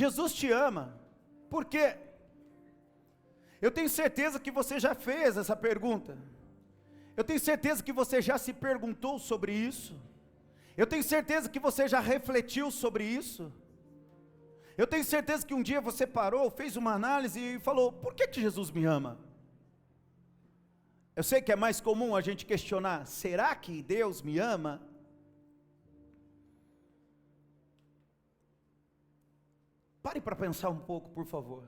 Jesus te ama. Por quê? Eu tenho certeza que você já fez essa pergunta. Eu tenho certeza que você já se perguntou sobre isso. Eu tenho certeza que você já refletiu sobre isso. Eu tenho certeza que um dia você parou, fez uma análise e falou: por que Jesus me ama? Eu sei que é mais comum a gente questionar: será que Deus me ama? Pare para pensar um pouco, por favor.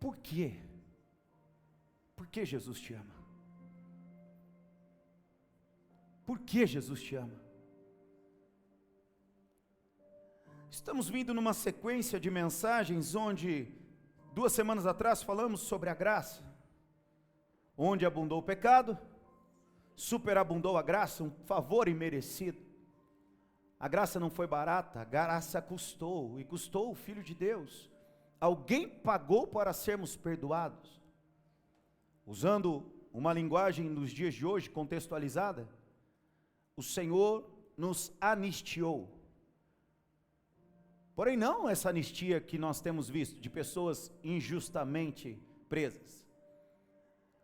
Por quê? Por que Jesus te ama? Por que Jesus te ama? Estamos vindo numa sequência de mensagens onde 2 semanas atrás falamos sobre a graça. Onde abundou o pecado, superabundou a graça, um favor imerecido. A graça não foi barata, a graça custou, e custou o Filho de Deus. Alguém pagou para sermos perdoados. Usando uma linguagem nos dias de hoje, contextualizada, o Senhor nos anistiou. Porém não essa anistia que nós temos visto, de pessoas injustamente presas.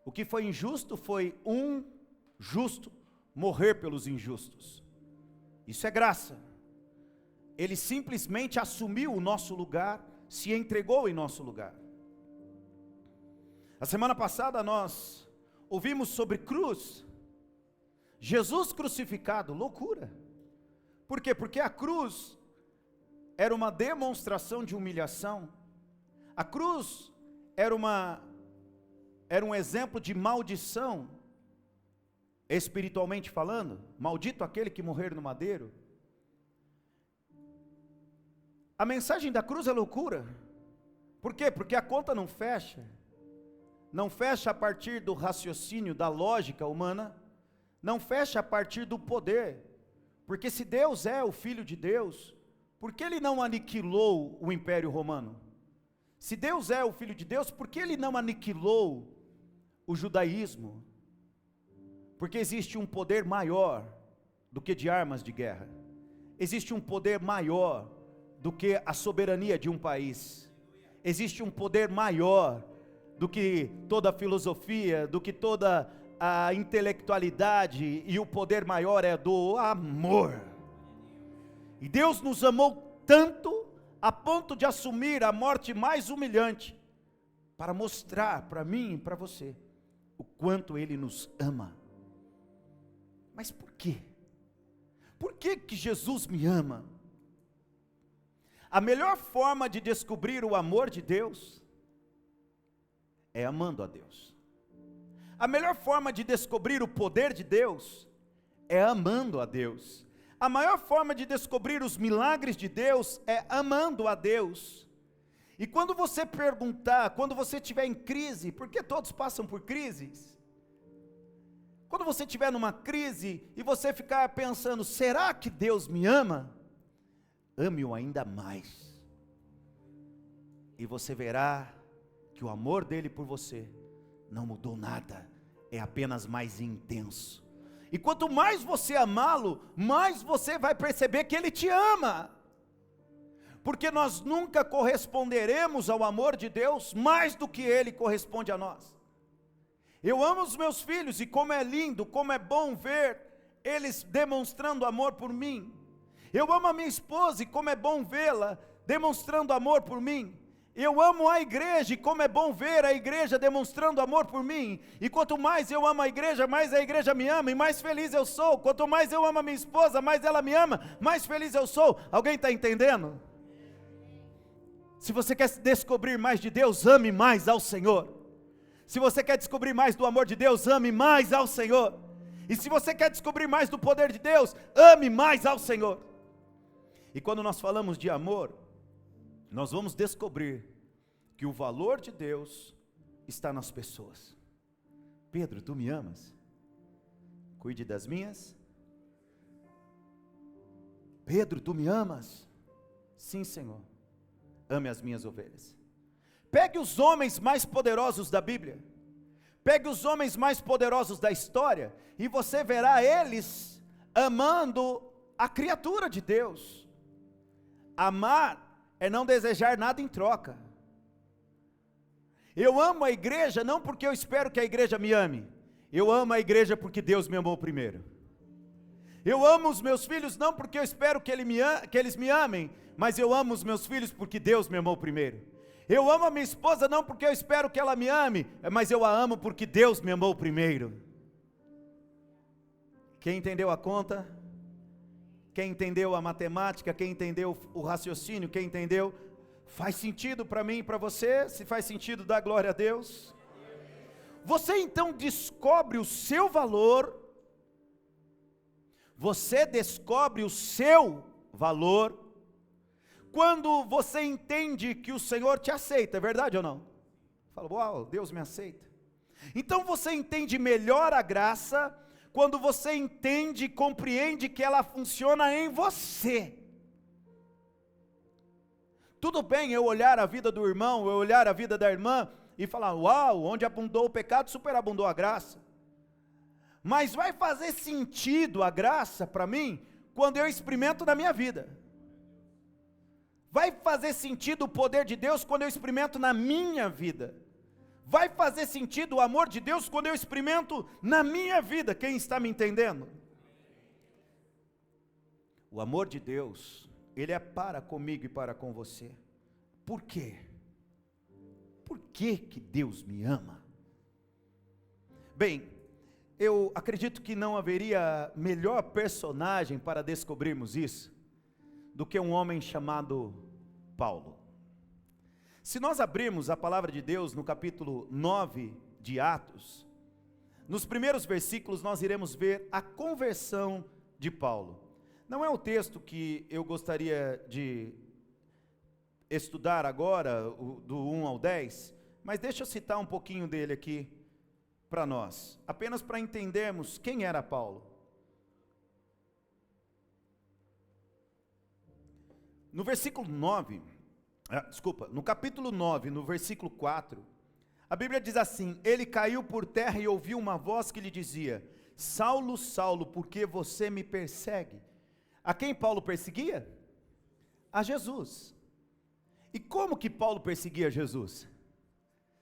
O que foi injusto foi um justo morrer pelos injustos. Isso é graça. Ele simplesmente assumiu o nosso lugar, se entregou em nosso lugar. A semana passada nós ouvimos sobre cruz. Jesus crucificado, loucura. Por quê? Porque a cruz era uma demonstração de humilhação. A cruz era um exemplo de maldição, espiritualmente falando. Maldito aquele que morrer no madeiro. A mensagem da cruz é loucura. Por quê? Porque a conta não fecha. Não fecha a partir do raciocínio, da lógica humana. Não fecha a partir do poder. Porque se Deus é o Filho de Deus, por que Ele não aniquilou o Império Romano? Se Deus é o Filho de Deus, por que Ele não aniquilou o judaísmo? Porque existe um poder maior do que de armas de guerra. Existe um poder maior do que a soberania de um país. Existe um poder maior do que toda a filosofia, do que toda a intelectualidade, e o poder maior é do amor. E Deus nos amou tanto a ponto de assumir a morte mais humilhante para mostrar para mim e para você o quanto Ele nos ama. Mas por quê? Por que Jesus me ama? A melhor forma de descobrir o amor de Deus é amando a Deus. A melhor forma de descobrir o poder de Deus é amando a Deus. A maior forma de descobrir os milagres de Deus é amando a Deus. E quando você perguntar, quando você estiver em crise, porque todos passam por crises, quando você estiver numa crise e você ficar pensando: será que Deus me ama? Ame-o ainda mais. E você verá que o amor dele por você não mudou nada, é apenas mais intenso. E quanto mais você amá-lo, mais você vai perceber que Ele te ama. Porque nós nunca corresponderemos ao amor de Deus mais do que Ele corresponde a nós. Eu amo os meus filhos, e como é lindo, como é bom ver eles demonstrando amor por mim. Eu amo a minha esposa, e como é bom vê-la demonstrando amor por mim. Eu amo a igreja, e como é bom ver a igreja demonstrando amor por mim. E quanto mais eu amo a igreja, mais a igreja me ama, e mais feliz eu sou. Quanto mais eu amo a minha esposa, mais ela me ama, mais feliz eu sou. Alguém está entendendo? Se você quer descobrir mais de Deus, ame mais ao Senhor. Se você quer descobrir mais do amor de Deus, ame mais ao Senhor. E se você quer descobrir mais do poder de Deus, ame mais ao Senhor. E quando nós falamos de amor, nós vamos descobrir que o valor de Deus está nas pessoas. Pedro, tu me amas? Cuide das minhas. Pedro, tu me amas? Sim, Senhor. Ame as minhas ovelhas. Pegue os homens mais poderosos da Bíblia. Pegue os homens mais poderosos da história, e você verá eles amando a criatura de Deus. Amar é não desejar nada em troca. Eu amo a igreja não porque eu espero que a igreja me ame. Eu amo a igreja porque Deus me amou primeiro. Eu amo os meus filhos não porque eu espero que eles me amem, mas eu amo os meus filhos porque Deus me amou primeiro. Eu amo a minha esposa não porque eu espero que ela me ame, mas eu a amo porque Deus me amou primeiro. Quem entendeu a conta? Quem entendeu a matemática? Quem entendeu o raciocínio? Quem entendeu? Faz sentido para mim e para você? Se faz sentido, dá glória a Deus. Você então descobre o seu valor. Você descobre o seu valor quando você entende que o Senhor te aceita, é verdade ou não? Fala, uau, Deus me aceita. Então você entende melhor a graça quando você entende e compreende que ela funciona em você. Tudo bem eu olhar a vida do irmão, eu olhar a vida da irmã e falar, uau, onde abundou o pecado, superabundou a graça. Mas vai fazer sentido a graça para mim quando eu experimento na minha vida. Vai fazer sentido o poder de Deus quando eu experimento na minha vida. Vai fazer sentido o amor de Deus quando eu experimento na minha vida. Quem está me entendendo? O amor de Deus, ele é para comigo e para com você. Por quê? Por que que Deus me ama? Bem, eu acredito que não haveria melhor personagem para descobrirmos isso do que um homem chamado Paulo. Se nós abrirmos a palavra de Deus no capítulo 9 de Atos, nos primeiros versículos nós iremos ver a conversão de Paulo. Não é o texto que eu gostaria de estudar agora, do 1 ao 10, mas deixa eu citar um pouquinho dele aqui para nós, apenas para entendermos quem era Paulo. No versículo 9, no capítulo 9, no versículo 4, a Bíblia diz assim: ele caiu por terra e ouviu uma voz que lhe dizia, Saulo, Saulo, por que você me persegue? A quem Paulo perseguia? A Jesus. E como que Paulo perseguia Jesus?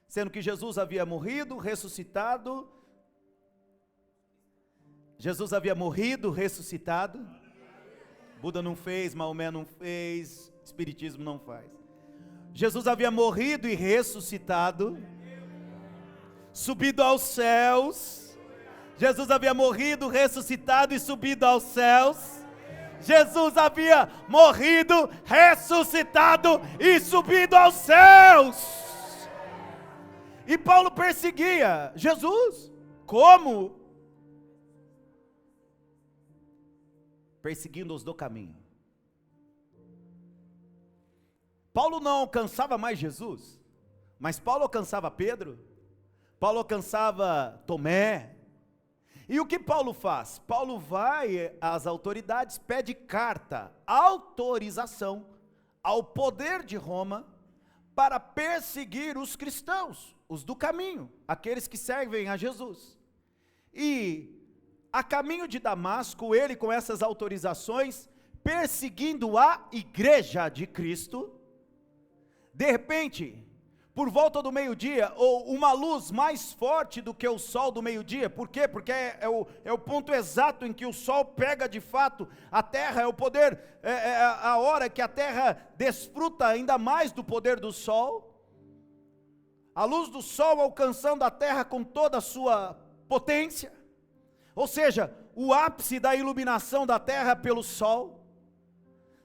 Sendo que Jesus havia morrido, ressuscitado. Jesus havia morrido, ressuscitado. Buda não fez, Maomé não fez, Espiritismo não faz. Jesus havia morrido e ressuscitado, subido aos céus. Jesus havia morrido, ressuscitado e subido aos céus. Jesus havia morrido, ressuscitado e subido aos céus. E Paulo perseguia Jesus. Como? Perseguindo-os do caminho. Paulo não alcançava mais Jesus, mas Paulo alcançava Pedro, Paulo alcançava Tomé. E o que Paulo faz? Paulo vai às autoridades, pede carta, autorização ao poder de Roma para perseguir os cristãos, os do caminho, aqueles que servem a Jesus. E a caminho de Damasco, ele com essas autorizações, perseguindo a igreja de Cristo, de repente, por volta do meio-dia, ou uma luz mais forte do que o sol do meio-dia. Por quê? Porque é o ponto exato em que o sol pega de fato a terra, é o poder, é a hora que a terra desfruta ainda mais do poder do sol. A luz do sol alcançando a terra com toda a sua potência, ou seja, o ápice da iluminação da terra pelo sol.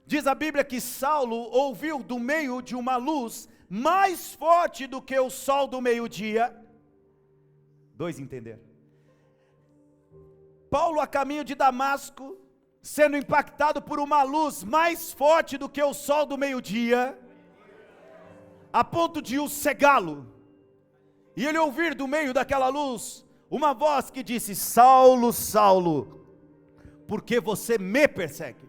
Diz a Bíblia que Saulo ouviu do meio de uma luz mais forte do que o sol do meio-dia. Dois entenderam? Paulo a caminho de Damasco, sendo impactado por uma luz mais forte do que o sol do meio-dia, a ponto de o cegá-lo, e ele ouvir do meio daquela luz, uma voz que disse, Saulo, Saulo, por que você me persegue?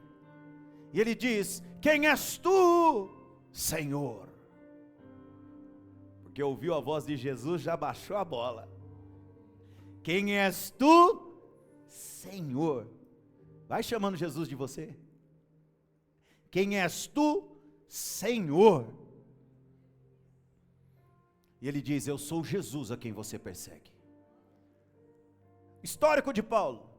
E ele diz, quem és tu, Senhor? Porque ouviu a voz de Jesus, já baixou a bola. Quem és tu, Senhor? Vai chamando Jesus de você. Quem és tu, Senhor. E ele diz: eu sou Jesus a quem você persegue. Histórico de Paulo: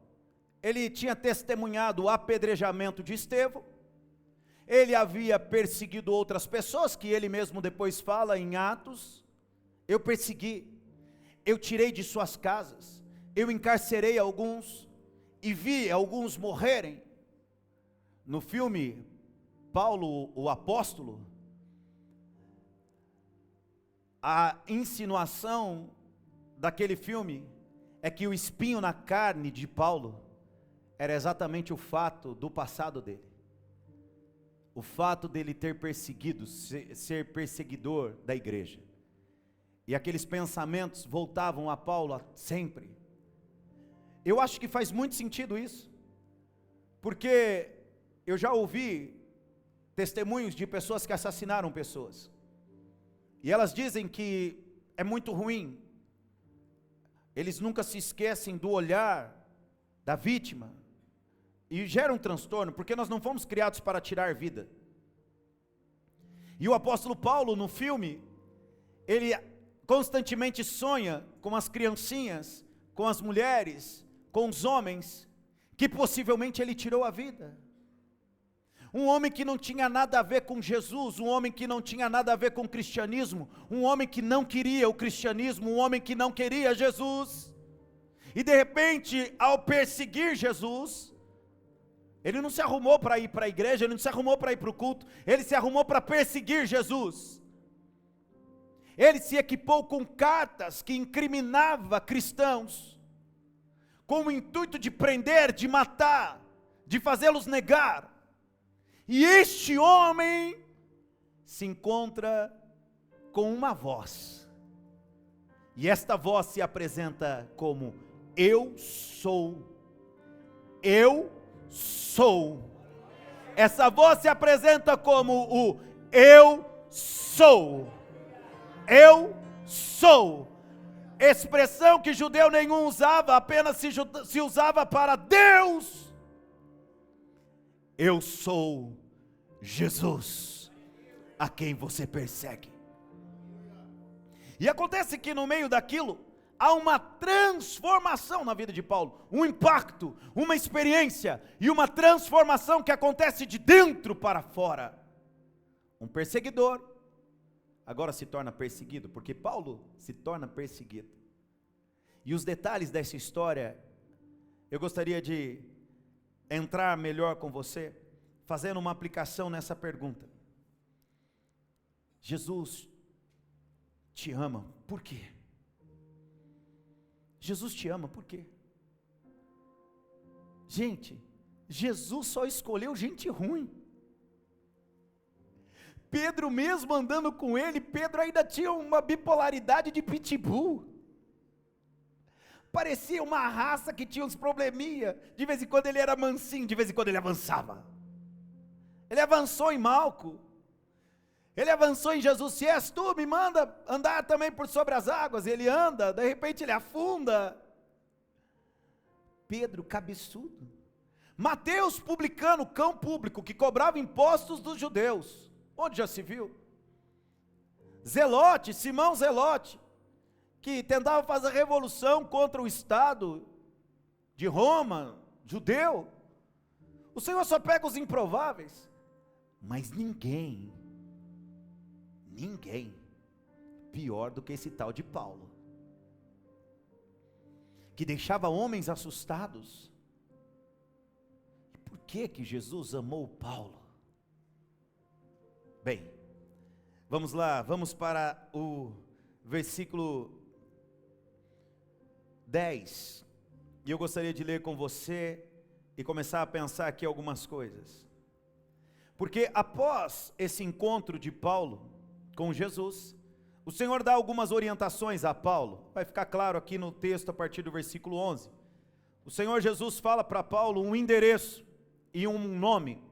ele tinha testemunhado o apedrejamento de Estevão, ele havia perseguido outras pessoas, que ele mesmo depois fala em Atos: eu persegui, eu tirei de suas casas, eu encarcerei alguns, e vi alguns morrerem. No filme Paulo, o Apóstolo, a insinuação daquele filme é que o espinho na carne de Paulo era exatamente o fato do passado dele. O fato dele ter perseguido, ser perseguidor da igreja. E aqueles pensamentos voltavam a Paulo sempre. Eu acho que faz muito sentido isso, porque eu já ouvi testemunhos de pessoas que assassinaram pessoas, e elas dizem que é muito ruim, eles nunca se esquecem do olhar da vítima, e gera um transtorno, porque nós não fomos criados para tirar vida. E o apóstolo Paulo, no filme, ele constantemente sonha com as criancinhas, com as mulheres, com os homens, que possivelmente ele tirou a vida. Um homem que não tinha nada a ver com Jesus, um homem que não tinha nada a ver com o cristianismo, um homem que não queria o cristianismo, um homem que não queria Jesus, e de repente, ao perseguir Jesus, ele não se arrumou para ir para a igreja, ele não se arrumou para ir para o culto, ele se arrumou para perseguir Jesus. Ele se equipou com cartas que incriminava cristãos, com o intuito de prender, de matar, de fazê-los negar. E este homem se encontra com uma voz, e esta voz se apresenta como: eu sou, eu sou. Essa voz se apresenta como o eu sou, eu sou. Expressão que judeu nenhum usava, apenas se usava para Deus. Eu sou Jesus, a quem você persegue. E acontece que no meio daquilo, há uma transformação na vida de Paulo, um impacto, uma experiência, e uma transformação que acontece de dentro para fora. Um perseguidor, agora se torna perseguido, porque Paulo se torna perseguido. E os detalhes dessa história, eu gostaria de entrar melhor com você, fazendo uma aplicação nessa pergunta. Jesus te ama, por quê? Jesus te ama, por quê? Gente, Jesus só escolheu gente ruim. Pedro mesmo andando com ele, Pedro ainda tinha uma bipolaridade de pitbull. Parecia uma raça que tinha uns probleminha. De vez em quando ele era mansinho, de vez em quando ele avançava. Ele avançou em Malco. Ele avançou em Jesus. Se és tu, me manda andar também por sobre as águas. Ele anda, de repente ele afunda. Pedro, cabeçudo. Mateus, publicano, cão público, que cobrava impostos dos judeus. Onde já se viu? Zelote, Simão Zelote, que tentava fazer revolução contra o Estado de Roma, judeu. O Senhor só pega os improváveis, mas ninguém pior do que esse tal de Paulo, que deixava homens assustados. E por que Jesus amou Paulo? Bem, vamos lá, vamos para o versículo 10, e eu gostaria de ler com você, e começar a pensar aqui algumas coisas, porque após esse encontro de Paulo com Jesus, o Senhor dá algumas orientações a Paulo, vai ficar claro aqui no texto a partir do versículo 11, o Senhor Jesus fala para Paulo um endereço e um nome,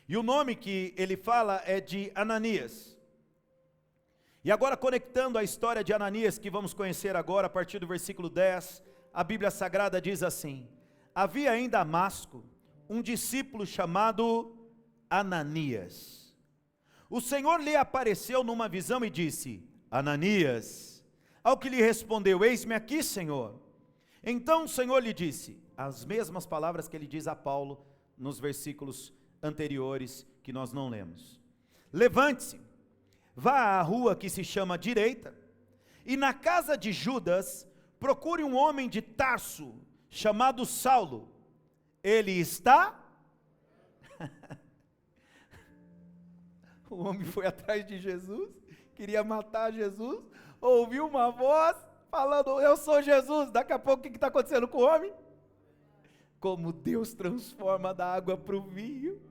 e o nome que ele fala é de Ananias. E agora, conectando a história de Ananias, que vamos conhecer agora, a partir do versículo 10, a Bíblia Sagrada diz assim: havia em Damasco um discípulo chamado Ananias, o Senhor lhe apareceu numa visão e disse: Ananias. Ao que lhe respondeu: eis-me aqui, Senhor. Então o Senhor lhe disse, as mesmas palavras que ele diz a Paulo nos versículos anteriores que nós não lemos: levante-se, vá à rua que se chama Direita, e na casa de Judas procure um homem de Tarso, chamado Saulo. Ele está... O homem foi atrás de Jesus, queria matar Jesus, ouviu uma voz falando: eu sou Jesus. Daqui a pouco o que está acontecendo com o homem? Como Deus transforma da água para o vinho.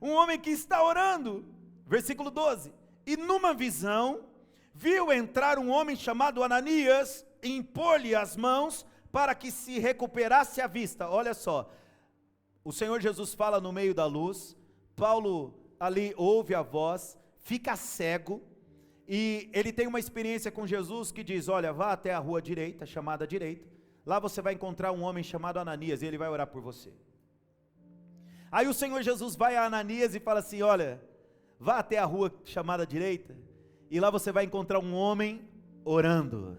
Um homem que está orando, versículo 12, e numa visão, viu entrar um homem chamado Ananias, e impor-lhe as mãos, para que se recuperasse a vista. Olha só, o Senhor Jesus fala no meio da luz, Paulo ali ouve a voz, fica cego, e ele tem uma experiência com Jesus que diz: olha, vá até a rua direita, chamada Direita, lá você vai encontrar um homem chamado Ananias, e ele vai orar por você. Aí o Senhor Jesus vai a Ananias e fala assim: olha, vá até a rua chamada Direita, e lá você vai encontrar um homem orando,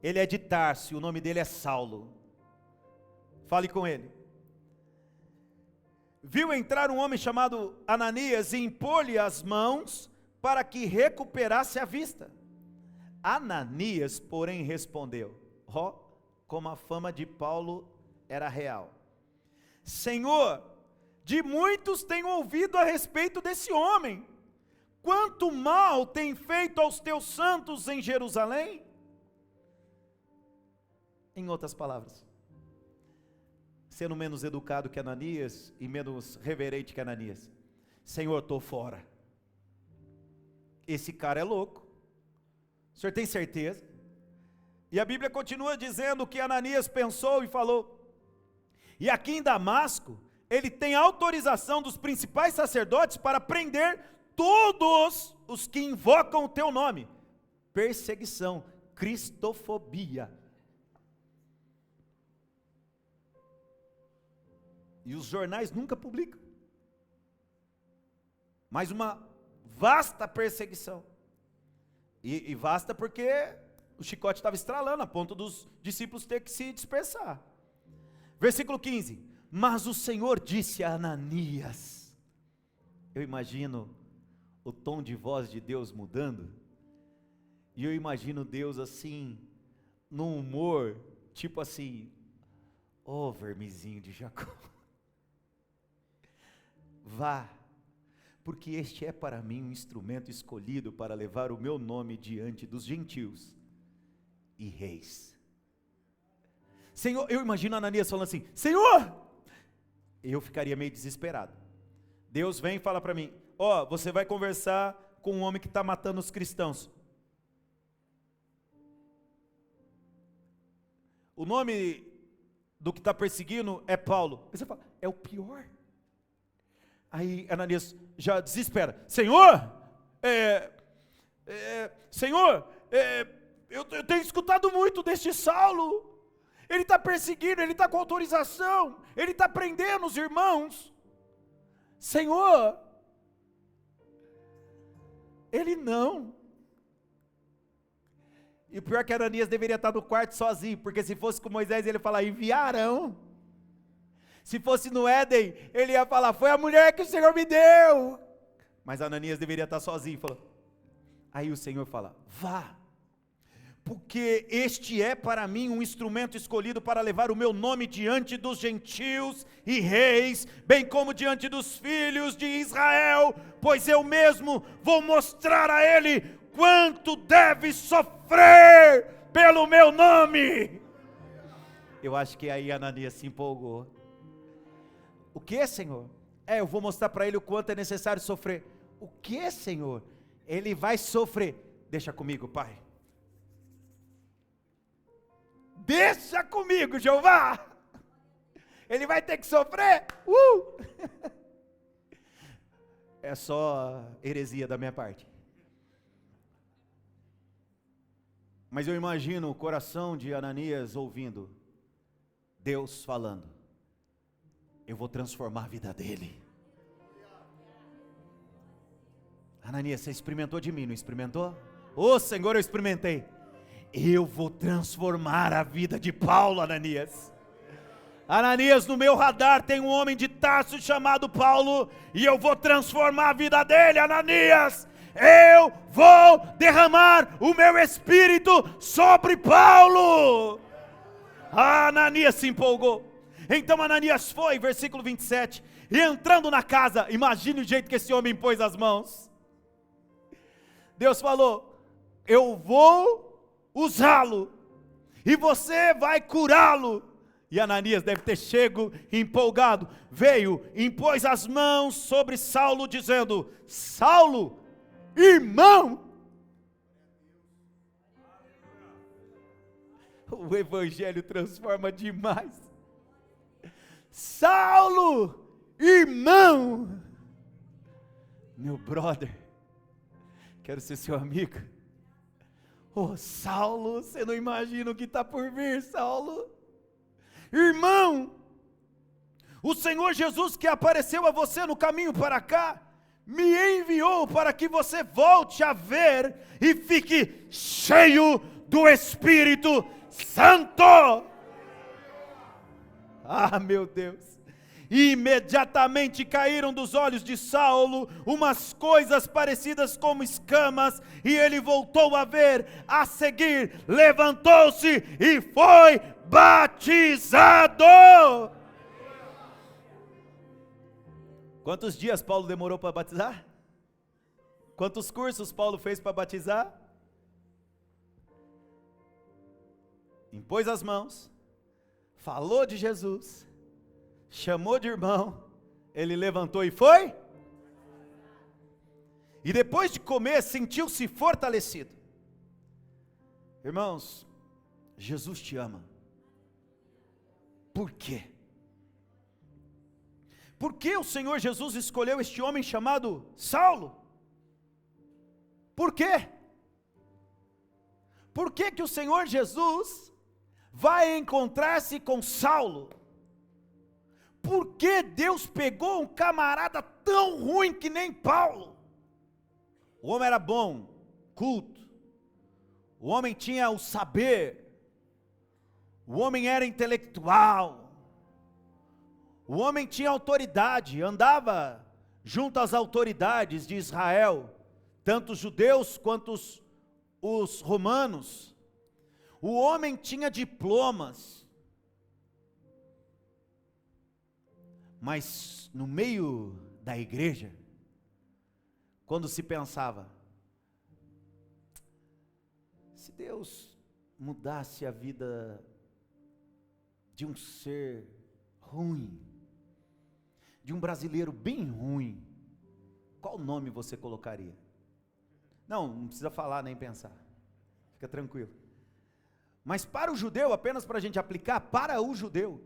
ele é de Tarso, o nome dele é Saulo, fale com ele. Viu entrar um homem chamado Ananias e impor-lhe as mãos para que recuperasse a vista. Ananias, porém, respondeu: ó, como a fama de Paulo era real: Senhor, de muitos tenho ouvido a respeito desse homem, quanto mal tem feito aos teus santos em Jerusalém. Em outras palavras, sendo menos educado que Ananias e menos reverente que Ananias: Senhor, estou fora, esse cara é louco, o senhor tem certeza? E a Bíblia continua dizendo que Ananias pensou e falou: e aqui em Damasco, ele tem autorização dos principais sacerdotes para prender todos os que invocam o teu nome. Perseguição, cristofobia. E os jornais nunca publicam, mas uma vasta perseguição, e vasta porque o chicote estava estralando, a ponto dos discípulos ter que se dispersar. Versículo 15, mas o Senhor disse a Ananias. Eu imagino o tom de voz de Deus mudando, e eu imagino Deus assim, num humor, tipo assim: ô vermezinho de Jacó, vá, porque este é para mim um instrumento escolhido para levar o meu nome diante dos gentios e reis. Senhor, eu imagino Ananias falando assim: Senhor, eu ficaria meio desesperado. Deus vem e fala para mim: ó, você vai conversar com um homem que está matando os cristãos. O nome do que está perseguindo é Paulo. Aí você fala: é o pior. Aí Ananias já desespera: Senhor, Senhor, eu tenho escutado muito deste Saulo, ele está perseguindo, ele está com autorização, ele está prendendo os irmãos. Senhor, ele não. E o pior é que Ananias deveria estar no quarto sozinho, porque se fosse com Moisés ele ia falar: enviarão. Se fosse no Éden, ele ia falar: foi a mulher que o Senhor me deu. Mas Ananias deveria estar sozinho. Aí o Senhor fala: vá, porque este é para mim um instrumento escolhido para levar o meu nome diante dos gentios e reis, bem como diante dos filhos de Israel, pois eu mesmo vou mostrar a ele quanto deve sofrer pelo meu nome. Eu acho que aí Ananias se empolgou. O que, Senhor? Eu vou mostrar para ele o quanto é necessário sofrer. O que, Senhor? Ele vai sofrer. Deixa comigo, Pai. Deixa comigo, Jeová. Ele vai ter que sofrer. É só heresia da minha parte. Mas eu imagino o coração de Ananias ouvindo Deus falando: eu vou transformar a vida dele. Ananias, você experimentou de mim, não experimentou? Ô Senhor, eu experimentei. Eu vou transformar a vida de Paulo, Ananias. Ananias, no meu radar tem um homem de Tarso chamado Paulo, e eu vou transformar a vida dele, Ananias. Eu vou derramar o meu espírito sobre Paulo. Ananias se empolgou. Então Ananias foi, versículo 27, e entrando na casa, imagine o jeito que esse homem pôs as mãos. Deus falou: eu vou usá-lo, e você vai curá-lo. E Ananias deve ter chego empolgado, veio, impôs as mãos sobre Saulo, dizendo: Saulo, irmão. O evangelho transforma demais. Saulo, irmão, meu brother, quero ser seu amigo. Oh, Saulo, você não imagina o que está por vir, Saulo. Irmão, o Senhor Jesus que apareceu a você no caminho para cá, me enviou para que você volte a ver e fique cheio do Espírito Santo. Ah, meu Deus. E imediatamente caíram dos olhos de Saulo umas coisas parecidas como escamas, e ele voltou a ver. A seguir, levantou-se e foi batizado. Quantos dias Paulo demorou para batizar? Quantos cursos Paulo fez para batizar? Impôs as mãos, falou de Jesus, chamou de irmão, ele levantou e foi. E depois de comer, sentiu-se fortalecido. Irmãos, Jesus te ama. Por quê? Por que o Senhor Jesus escolheu este homem chamado Saulo? Por quê? Por que que o Senhor Jesus vai encontrar-se com Saulo? Por que Deus pegou um camarada tão ruim que nem Paulo? O homem era bom, culto, o homem tinha o saber, o homem era intelectual, o homem tinha autoridade, andava junto às autoridades de Israel, tanto os judeus quanto os romanos. O homem tinha diplomas, mas no meio da igreja, quando se pensava, se Deus mudasse a vida de um ser ruim, de um brasileiro bem ruim, qual nome você colocaria? Não precisa falar nem pensar, fica tranquilo. Mas para o judeu, apenas para a gente aplicar, para o judeu,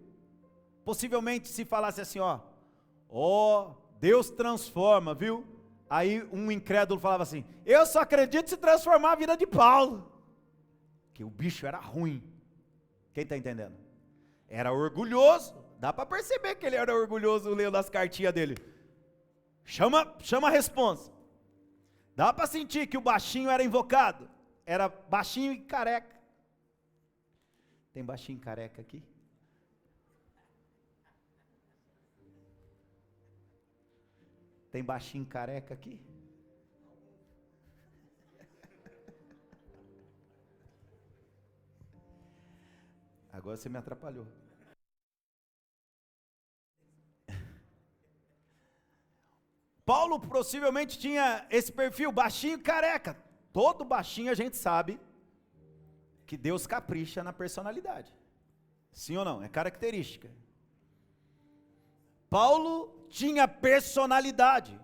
possivelmente se falasse assim, ó, Deus transforma, viu? Aí um incrédulo falava assim, eu só acredito se transformar a vida de Paulo, que o bicho era ruim. Quem está entendendo? Era orgulhoso, dá para perceber que ele era orgulhoso lendo as cartinhas dele. Chama a responsa. Dá para sentir que o baixinho era invocado, era baixinho e careca. Tem baixinho careca aqui? Tem baixinho careca aqui? Agora você me atrapalhou. Paulo possivelmente tinha esse perfil baixinho careca. Todo baixinho a gente sabe que Deus capricha na personalidade. Sim ou não? É característica. Paulo tinha personalidade.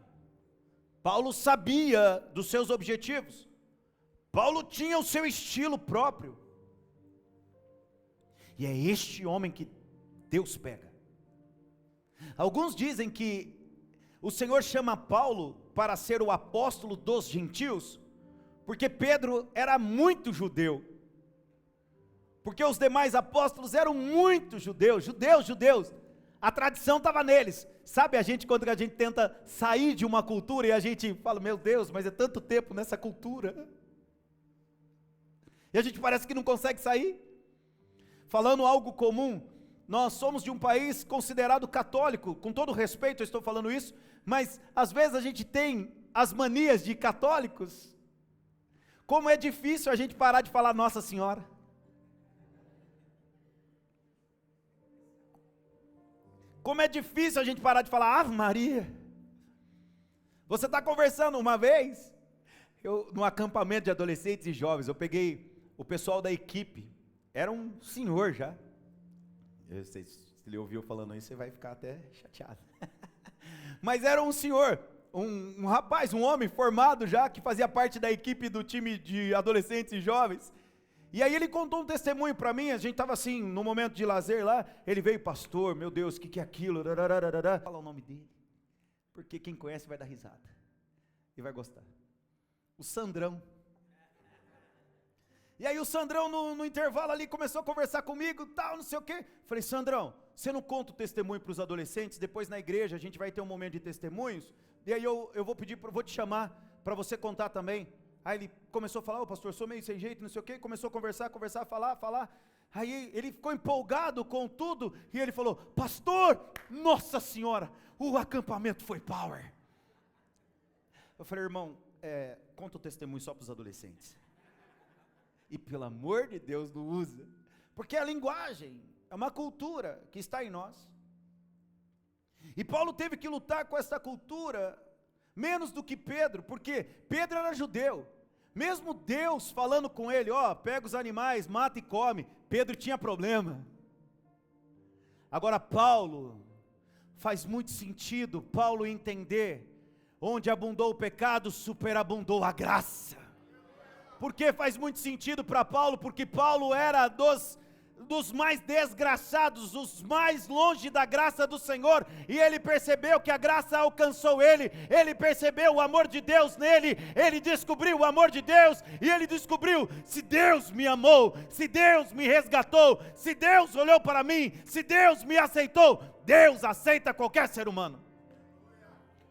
Paulo sabia dos seus objetivos. Paulo tinha o seu estilo próprio. E é este homem que Deus pega. Alguns dizem que o Senhor chama Paulo para ser o apóstolo dos gentios, porque Pedro era muito judeu. Porque os demais apóstolos eram muito judeus. A tradição estava neles. Sabe a gente, quando a gente tenta sair de uma cultura e a gente fala, meu Deus, mas é tanto tempo nessa cultura. E a gente parece que não consegue sair. Falando algo comum, nós somos de um país considerado católico, com todo respeito eu estou falando isso, mas às vezes a gente tem as manias de católicos. Como é difícil a gente parar de falar Nossa Senhora. Como é difícil a gente parar de falar Ave Maria. Você está conversando uma vez, no acampamento de adolescentes e jovens, eu peguei o pessoal da equipe, era um senhor já. Se ele ouviu falando isso, você vai ficar até chateado. Mas era um senhor, um rapaz, um homem formado já, que fazia parte da equipe do time de adolescentes e jovens. E aí ele contou um testemunho para mim, a gente estava assim, no momento de lazer lá, ele veio, pastor, meu Deus, o que é aquilo? Fala o nome dele, porque quem conhece vai dar risada, e vai gostar. O Sandrão. E aí o Sandrão no intervalo ali começou a conversar comigo, tal, não sei o quê. Falei, Sandrão, você não conta o testemunho para os adolescentes? Depois na igreja a gente vai ter um momento de testemunhos, e aí eu vou te chamar para você contar também. Aí ele começou a falar, pastor, sou meio sem jeito, não sei o quê, começou a conversar, falar. Aí ele ficou empolgado com tudo, e ele falou, pastor, nossa senhora, o acampamento foi power. Eu falei, irmão, conta o testemunho só para os adolescentes. E pelo amor de Deus não usa, porque a linguagem é uma cultura que está em nós. E Paulo teve que lutar com essa cultura, menos do que Pedro, porque Pedro era judeu, mesmo Deus falando com ele, pega os animais, mata e come, Pedro tinha problema. Agora Paulo, faz muito sentido Paulo entender, onde abundou o pecado, superabundou a graça. Por que faz muito sentido para Paulo? Porque Paulo era dos mais desgraçados, os mais longe da graça do Senhor, e ele percebeu que a graça alcançou ele percebeu o amor de Deus nele, ele descobriu o amor de Deus, e ele descobriu, se Deus me amou, se Deus me resgatou, se Deus olhou para mim, se Deus me aceitou, Deus aceita qualquer ser humano,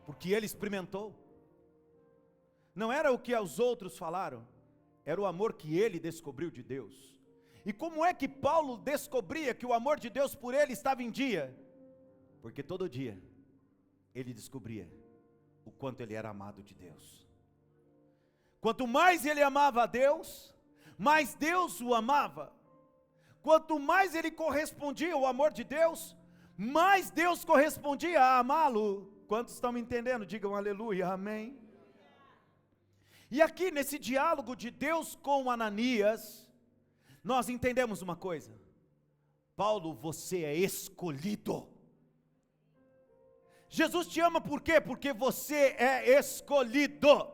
porque ele experimentou, não era o que os outros falaram, era o amor que ele descobriu de Deus. E como é que Paulo descobria que o amor de Deus por ele estava em dia? Porque todo dia ele descobria o quanto ele era amado de Deus. Quanto mais ele amava a Deus, mais Deus o amava. Quanto mais ele correspondia ao amor de Deus, mais Deus correspondia a amá-lo. Quantos estão me entendendo? Digam aleluia, amém. E aqui nesse diálogo de Deus com Ananias, nós entendemos uma coisa, Paulo, você é escolhido. Jesus te ama por quê? Porque você é escolhido.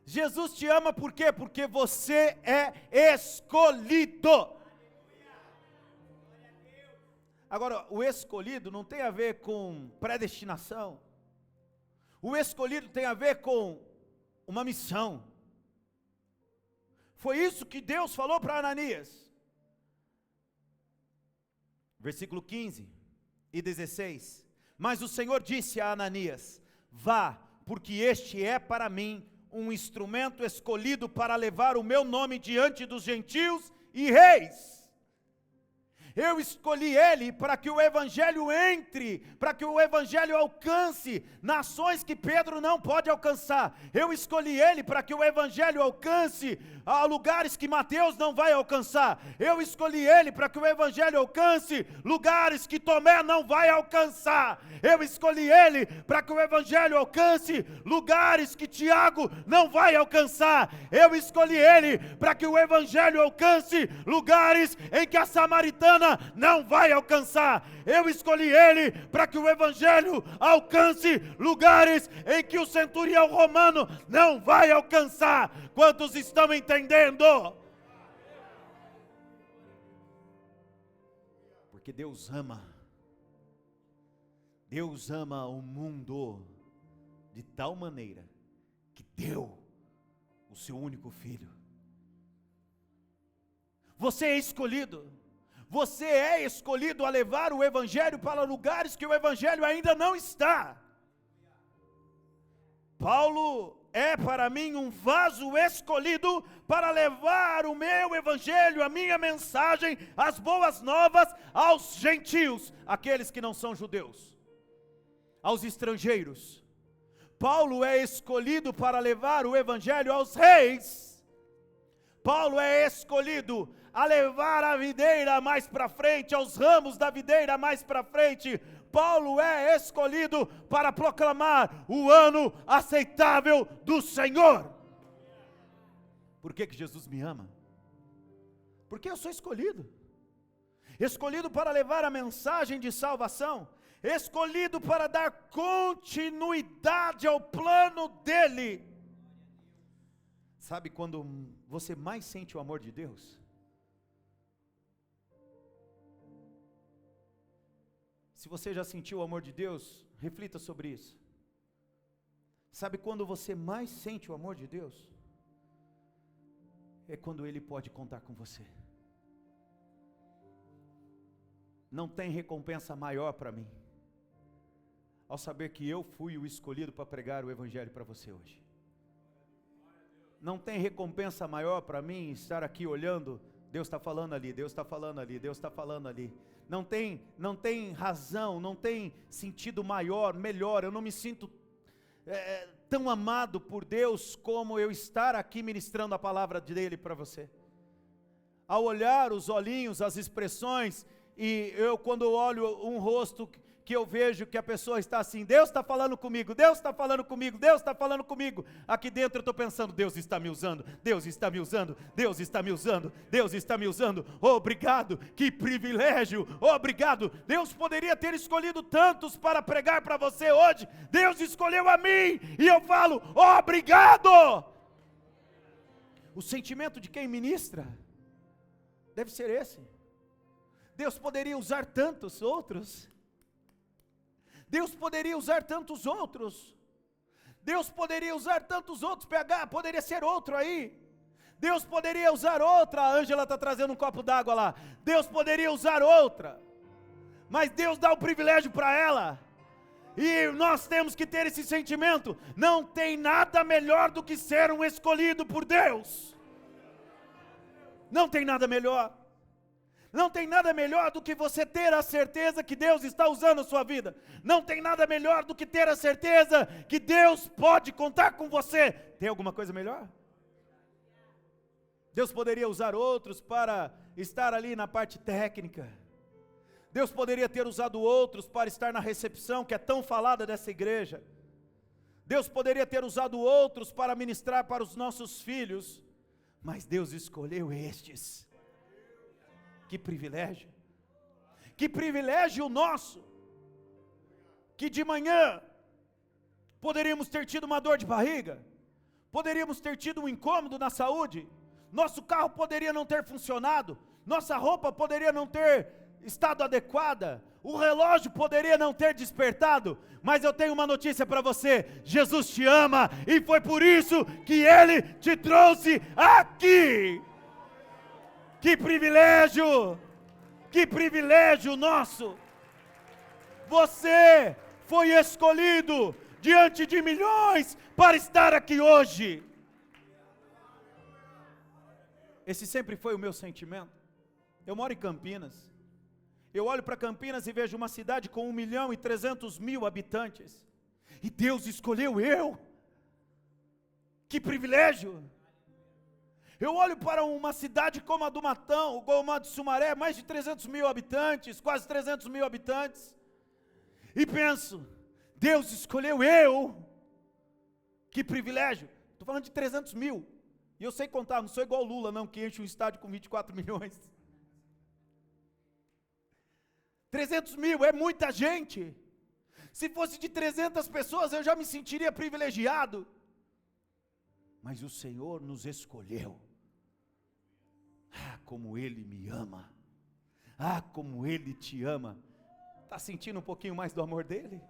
Jesus te ama por quê? Porque você é escolhido. Agora, o escolhido não tem a ver com predestinação. O escolhido tem a ver com uma missão. Foi isso que Deus falou para Ananias. Versículo 15 e 16. Mas o Senhor disse a Ananias: vá, porque este é para mim um instrumento escolhido para levar o meu nome diante dos gentios e reis. Eu escolhi ele para que o evangelho entre, para que o evangelho alcance nações que Pedro não pode alcançar. Eu escolhi ele para que o evangelho alcance a lugares que Mateus não vai alcançar. Eu escolhi ele para que o evangelho alcance lugares que Tomé não vai alcançar. Eu escolhi ele para que o evangelho alcance lugares que Tiago não vai alcançar. Eu escolhi ele para que o evangelho alcance lugares em que a samaritana não vai alcançar. Eu escolhi ele para que o evangelho alcance lugares em que o centurião romano não vai alcançar. Quantos estão entendendo? Porque Deus ama o mundo de tal maneira que deu o seu único filho. Você é escolhido. Você é escolhido a levar o Evangelho para lugares que o Evangelho ainda não está. Paulo é para mim um vaso escolhido para levar o meu Evangelho, a minha mensagem, as boas novas aos gentios, aqueles que não são judeus, aos estrangeiros. Paulo é escolhido para levar o Evangelho aos reis. Paulo é escolhido a levar a videira mais para frente, aos ramos da videira mais para frente. Paulo é escolhido para proclamar o ano aceitável do Senhor. Por que Jesus me ama? Porque eu sou escolhido. Escolhido para levar a mensagem de salvação. Escolhido para dar continuidade ao plano dele. Sabe quando você mais sente o amor de Deus? Se você já sentiu o amor de Deus, reflita sobre isso. Sabe quando você mais sente o amor de Deus? É quando Ele pode contar com você. Não tem recompensa maior para mim, ao saber que eu fui o escolhido para pregar o Evangelho para você hoje. Não tem recompensa maior para mim estar aqui olhando, Deus está falando ali, Deus está falando ali, Deus está falando ali. Não tem razão, não tem sentido maior, melhor. Eu não me sinto tão amado por Deus como eu estar aqui ministrando a palavra dele para você. Ao olhar os olhinhos, as expressões, e eu quando olho um rosto que eu vejo que a pessoa está assim, Deus está falando comigo, Deus está falando comigo, Deus está falando comigo. Aqui dentro eu estou pensando, Deus está me usando, Deus está me usando, Deus está me usando, Deus está me usando. Obrigado, que privilégio, obrigado. Deus poderia ter escolhido tantos para pregar para você hoje. Deus escolheu a mim e eu falo, obrigado. O sentimento de quem ministra deve ser esse. Deus poderia usar tantos outros. Deus poderia usar tantos outros. Deus poderia usar tantos outros. PH, poderia ser outro aí. Deus poderia usar outra. A Ângela está trazendo um copo d'água lá. Deus poderia usar outra. Mas Deus dá o privilégio para ela. E nós temos que ter esse sentimento. Não tem nada melhor do que ser um escolhido por Deus. Não tem nada melhor. Não tem nada melhor do que você ter a certeza que Deus está usando a sua vida. Não tem nada melhor do que ter a certeza que Deus pode contar com você. Tem alguma coisa melhor? Deus poderia usar outros para estar ali na parte técnica. Deus poderia ter usado outros para estar na recepção, que é tão falada dessa igreja. Deus poderia ter usado outros para ministrar para os nossos filhos. Mas Deus escolheu estes. Que privilégio, que privilégio nosso, que de manhã poderíamos ter tido uma dor de barriga, poderíamos ter tido um incômodo na saúde, nosso carro poderia não ter funcionado, nossa roupa poderia não ter estado adequada, o relógio poderia não ter despertado, mas eu tenho uma notícia para você, Jesus te ama e foi por isso que Ele te trouxe aqui. Que privilégio nosso. Você foi escolhido diante de milhões para estar aqui hoje. Esse sempre foi o meu sentimento. Eu moro em Campinas. Eu olho para Campinas e vejo uma cidade com 1.300.000 habitantes. E Deus escolheu eu. Que privilégio. Eu olho para uma cidade como a do Matão, como a de Sumaré, mais de 300.000 habitantes, quase 300.000 habitantes, e penso, Deus escolheu eu, que privilégio. Estou falando de 300.000, e eu sei contar, não sou igual o Lula não, que enche um estádio com 24 milhões. 300.000 é muita gente. Se fosse de 300 pessoas, eu já me sentiria privilegiado. Mas o Senhor nos escolheu. Ah, como Ele me ama. Ah, como Ele te ama. Está sentindo um pouquinho mais do amor dEle?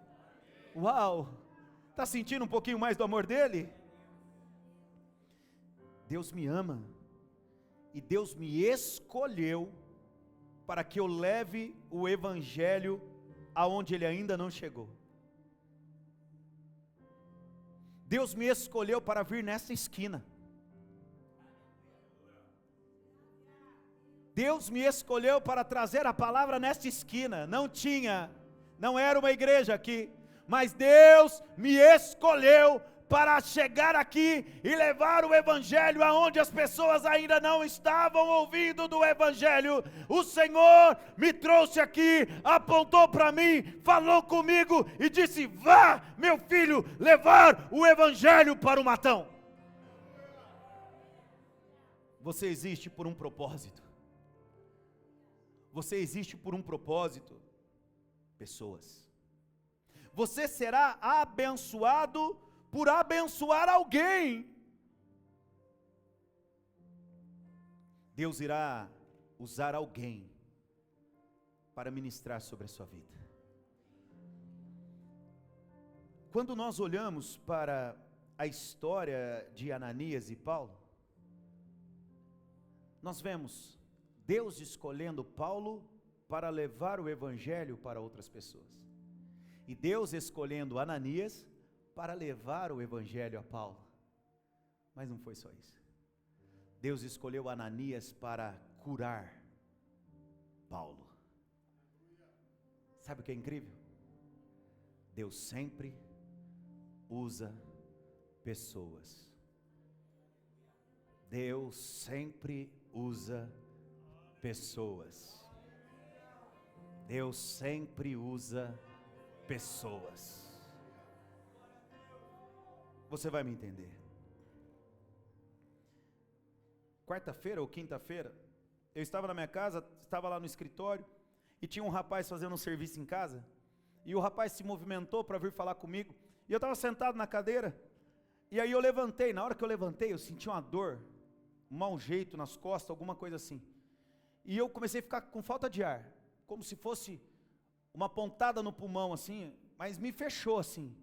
Uau! Está sentindo um pouquinho mais do amor dEle? Deus me ama. E Deus me escolheu para que eu leve o evangelho aonde ele ainda não chegou. Deus me escolheu para vir nessa esquina. Deus me escolheu para trazer a palavra nesta esquina. Não era uma igreja aqui, mas Deus me escolheu para chegar aqui e levar o evangelho aonde as pessoas ainda não estavam ouvindo do evangelho. O Senhor me trouxe aqui, apontou para mim, falou comigo e disse: vá, meu filho, levar o evangelho para o matão. Você existe por um propósito. Você existe por um propósito. Pessoas. Você será abençoado por abençoar alguém. Deus irá usar alguém para ministrar sobre a sua vida. Quando nós olhamos para a história de Ananias e Paulo, nós vemos Deus escolhendo Paulo para levar o evangelho para outras pessoas, e Deus escolhendo Ananias para levar o evangelho a Paulo. Mas não foi só isso. Deus escolheu Ananias para curar Paulo. Sabe o que é incrível? Deus sempre usa pessoas. Deus sempre usa pessoas. Deus sempre usa pessoas. Você vai me entender. Quarta-feira ou quinta-feira, eu estava na minha casa, estava lá no escritório, e tinha um rapaz fazendo um serviço em casa, e o rapaz se movimentou para vir falar comigo, e eu estava sentado na cadeira, e aí eu levantei. Na hora que eu levantei, eu senti uma dor, um mau jeito nas costas, alguma coisa assim, e eu comecei a ficar com falta de ar, como se fosse uma pontada no pulmão assim, mas me fechou assim.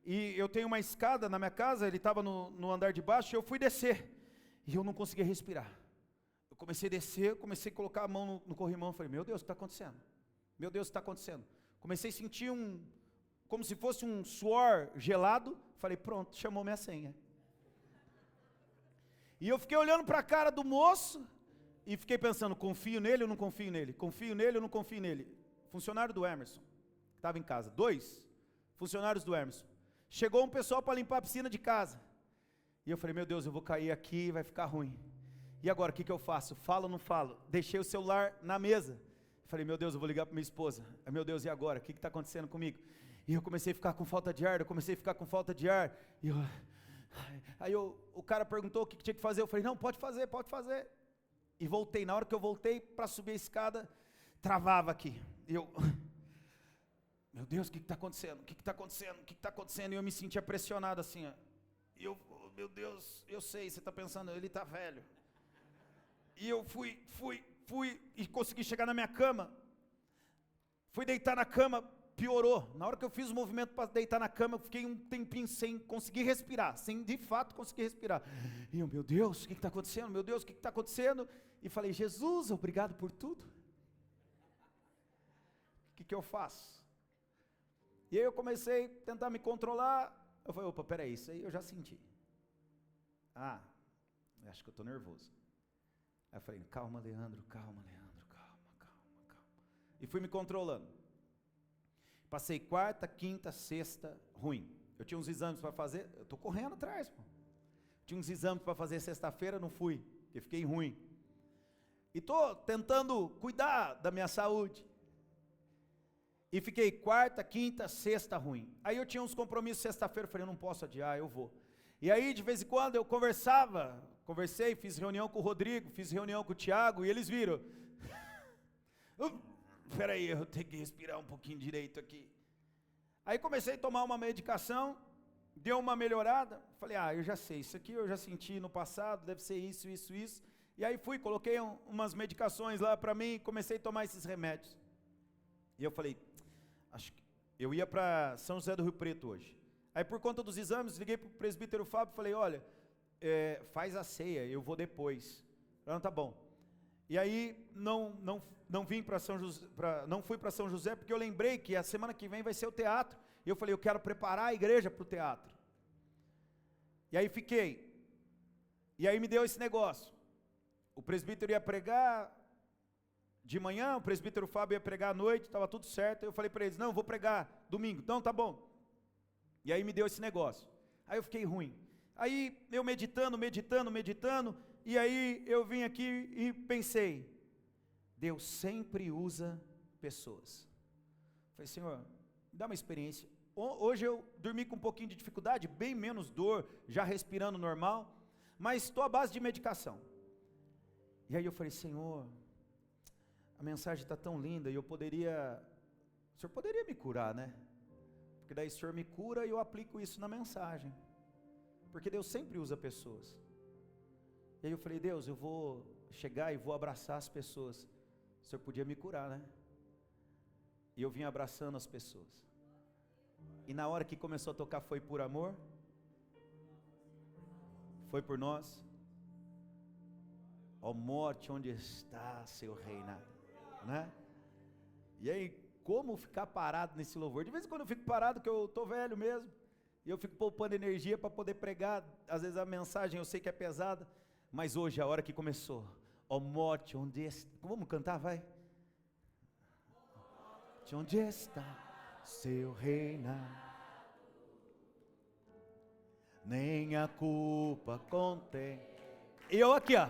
E eu tenho uma escada na minha casa, ele estava no andar de baixo, e eu fui descer, e eu não conseguia respirar. Eu comecei a descer, comecei a colocar a mão no corrimão, falei: meu Deus, o que está acontecendo? Meu Deus, o que está acontecendo? Comecei a sentir como se fosse um suor gelado, falei: pronto, chamou minha senha. E eu fiquei olhando para a cara do moço, e fiquei pensando: confio nele ou não confio nele? Confio nele ou não confio nele? Funcionário do Emerson, estava em casa, 2 funcionários do Emerson. Chegou um pessoal para limpar a piscina de casa, e eu falei: meu Deus, eu vou cair aqui, vai ficar ruim. E agora, o que eu faço? Falo ou não falo? Deixei o celular na mesa, falei: meu Deus, eu vou ligar para minha esposa. Meu Deus, e agora? O que está acontecendo comigo? E eu comecei a ficar com falta de ar, aí o cara perguntou o que tinha que fazer, eu falei: não, pode fazer, e voltei. Na hora que eu voltei para subir a escada, travava aqui, e eu... meu Deus, o que está acontecendo? E eu me sentia pressionado assim, ó. E eu: meu Deus, eu sei, você está pensando, ele está velho. E eu fui e consegui chegar na minha cama. Fui deitar na cama, piorou. Na hora que eu fiz o movimento para deitar na cama, eu fiquei um tempinho sem conseguir respirar, sem de fato conseguir respirar. E eu: meu Deus, o que está acontecendo? Meu Deus, o que está acontecendo? E falei: Jesus, obrigado por tudo. O que eu faço? E aí eu comecei a tentar me controlar. Eu falei: opa, peraí, isso aí eu já senti. Acho que eu estou nervoso. Aí eu falei: calma, Leandro, calma. E fui me controlando. Passei quarta, quinta, sexta, ruim. Eu tinha uns exames para fazer, eu estou correndo atrás, pô. Tinha uns exames para fazer sexta-feira, não fui, porque fiquei ruim. E estou tentando cuidar da minha saúde. E fiquei quarta, quinta, sexta ruim. Aí eu tinha uns compromissos sexta-feira, eu falei: eu não posso adiar, eu vou. E aí de vez em quando eu conversei, fiz reunião com o Rodrigo, fiz reunião com o Thiago, e eles viram: peraí, eu tenho que respirar um pouquinho direito aqui. Aí comecei a tomar uma medicação, deu uma melhorada, falei: eu já sei, isso aqui eu já senti no passado, deve ser isso. E aí coloquei umas medicações lá para mim, comecei a tomar esses remédios. E eu falei: acho que eu ia para São José do Rio Preto hoje. Aí por conta dos exames, liguei para o presbítero Fábio e falei: olha, faz a ceia, eu vou depois. Não, tá bom. E aí não vim para São José, não fui para São José, porque eu lembrei que a semana que vem vai ser o teatro. E eu falei, eu quero preparar a igreja para o teatro. E aí fiquei. E aí me deu esse negócio. O presbítero ia pregar de manhã, o presbítero Fábio ia pregar à noite, estava tudo certo. Eu falei para eles, não, eu vou pregar domingo. Então tá bom. E aí me deu esse negócio. Aí eu fiquei ruim. Aí eu meditando, e aí eu vim aqui e pensei, Deus sempre usa pessoas. Falei, Senhor, me dá uma experiência. Hoje eu dormi com um pouquinho de dificuldade, bem menos dor, já respirando normal, mas estou à base de medicação. E aí eu falei, Senhor, a mensagem está tão linda e o Senhor poderia me curar, né? Porque daí o Senhor me cura e eu aplico isso na mensagem. Porque Deus sempre usa pessoas. E aí eu falei, Deus, eu vou chegar e vou abraçar as pessoas. O Senhor podia me curar, né? E eu vim abraçando as pessoas. E na hora que começou a tocar Foi por Amor, foi por nós. Ó morte, onde está seu reinado, né? E aí, como ficar parado nesse louvor? De vez em quando eu fico parado, que eu estou velho mesmo, e eu fico poupando energia para poder pregar. Às vezes a mensagem eu sei que é pesada, mas hoje, a hora que começou, ó morte, onde está? Vamos cantar, vai? Onde está seu reinado? Nem a culpa contém. E eu aqui, ó.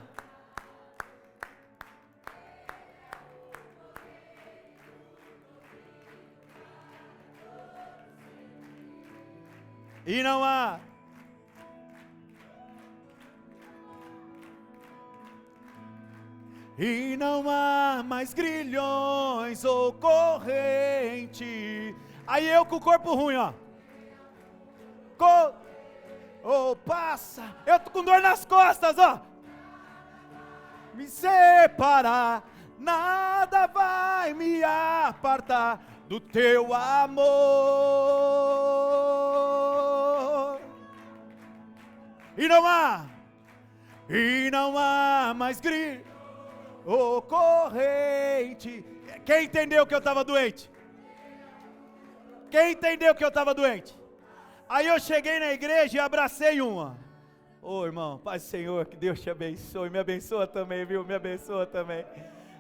E não há mais grilhões ou corrente. Aí eu com o corpo ruim, ó. Passa. Eu tô com dor nas costas, ó. Me separar, nada vai me apartar do teu amor. E não há mais grito ou corrente. Quem entendeu que eu estava doente? Quem entendeu que eu estava doente? Aí eu cheguei na igreja e abracei uma. Ô irmão, paz do Senhor, que Deus te abençoe. Me abençoa também, viu? Me abençoa também.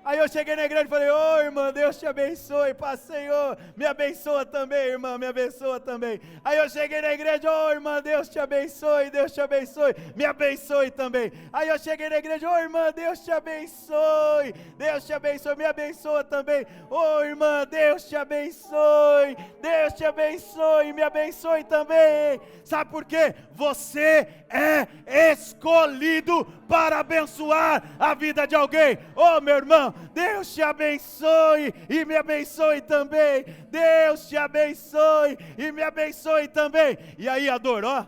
Aí eu cheguei na igreja e falei, ô irmã, Deus te abençoe, paz do Senhor, me abençoa também, irmã, me abençoa também. Aí eu cheguei na igreja, ô irmã, Deus te abençoe, me abençoe também. Aí eu cheguei na igreja, ô irmã, Deus te abençoe, me abençoa também. Ô irmã, Deus te abençoe, me abençoe também. Sabe por quê? Você é escolhido para abençoar a vida de alguém. Ô meu irmão, Deus te abençoe e me abençoe também. Deus te abençoe e me abençoe também. E aí a dor, ó.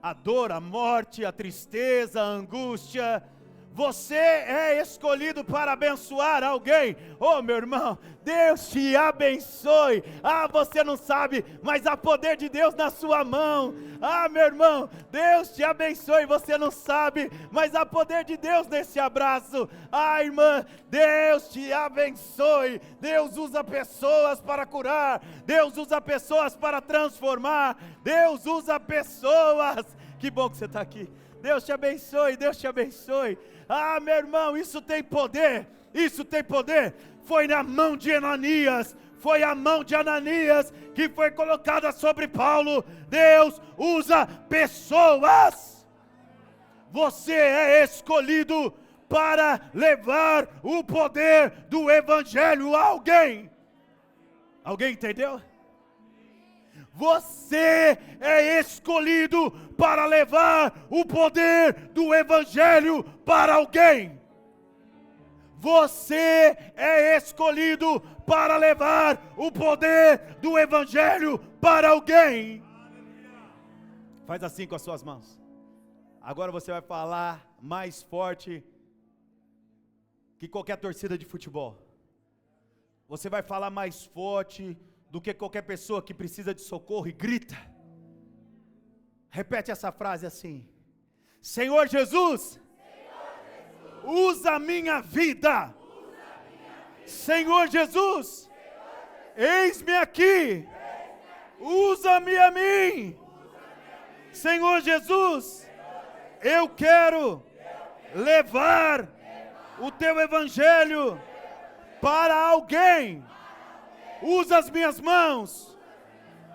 A dor, a morte, a tristeza, a angústia. Você é escolhido para abençoar alguém. Ô meu irmão, Deus te abençoe. Ah, você não sabe, mas há poder de Deus na sua mão. Ah, meu irmão, Deus te abençoe. Você não sabe, mas há poder de Deus nesse abraço. Ah, irmã, Deus te abençoe. Deus usa pessoas para curar. Deus usa pessoas para transformar. Deus usa pessoas. Que bom que você está aqui. Deus te abençoe, Deus te abençoe. Ah, meu irmão, isso tem poder. Foi na mão de Ananias. Foi a mão de Ananias que foi colocada sobre Paulo. Deus usa pessoas. Você é escolhido para levar o poder do evangelho a alguém. Alguém entendeu? Você é escolhido para levar o poder do evangelho para alguém. Você é escolhido para levar o poder do evangelho para alguém. Faz assim com as suas mãos. Agora você vai falar mais forte que qualquer torcida de futebol. Você vai falar mais forte do que qualquer pessoa que precisa de socorro e grita. Repete essa frase assim: Senhor Jesus, usa a minha vida. Senhor Jesus, eis-me aqui, usa-me a mim. Senhor Jesus, eu quero levar o teu evangelho para alguém. Usa as minhas mãos,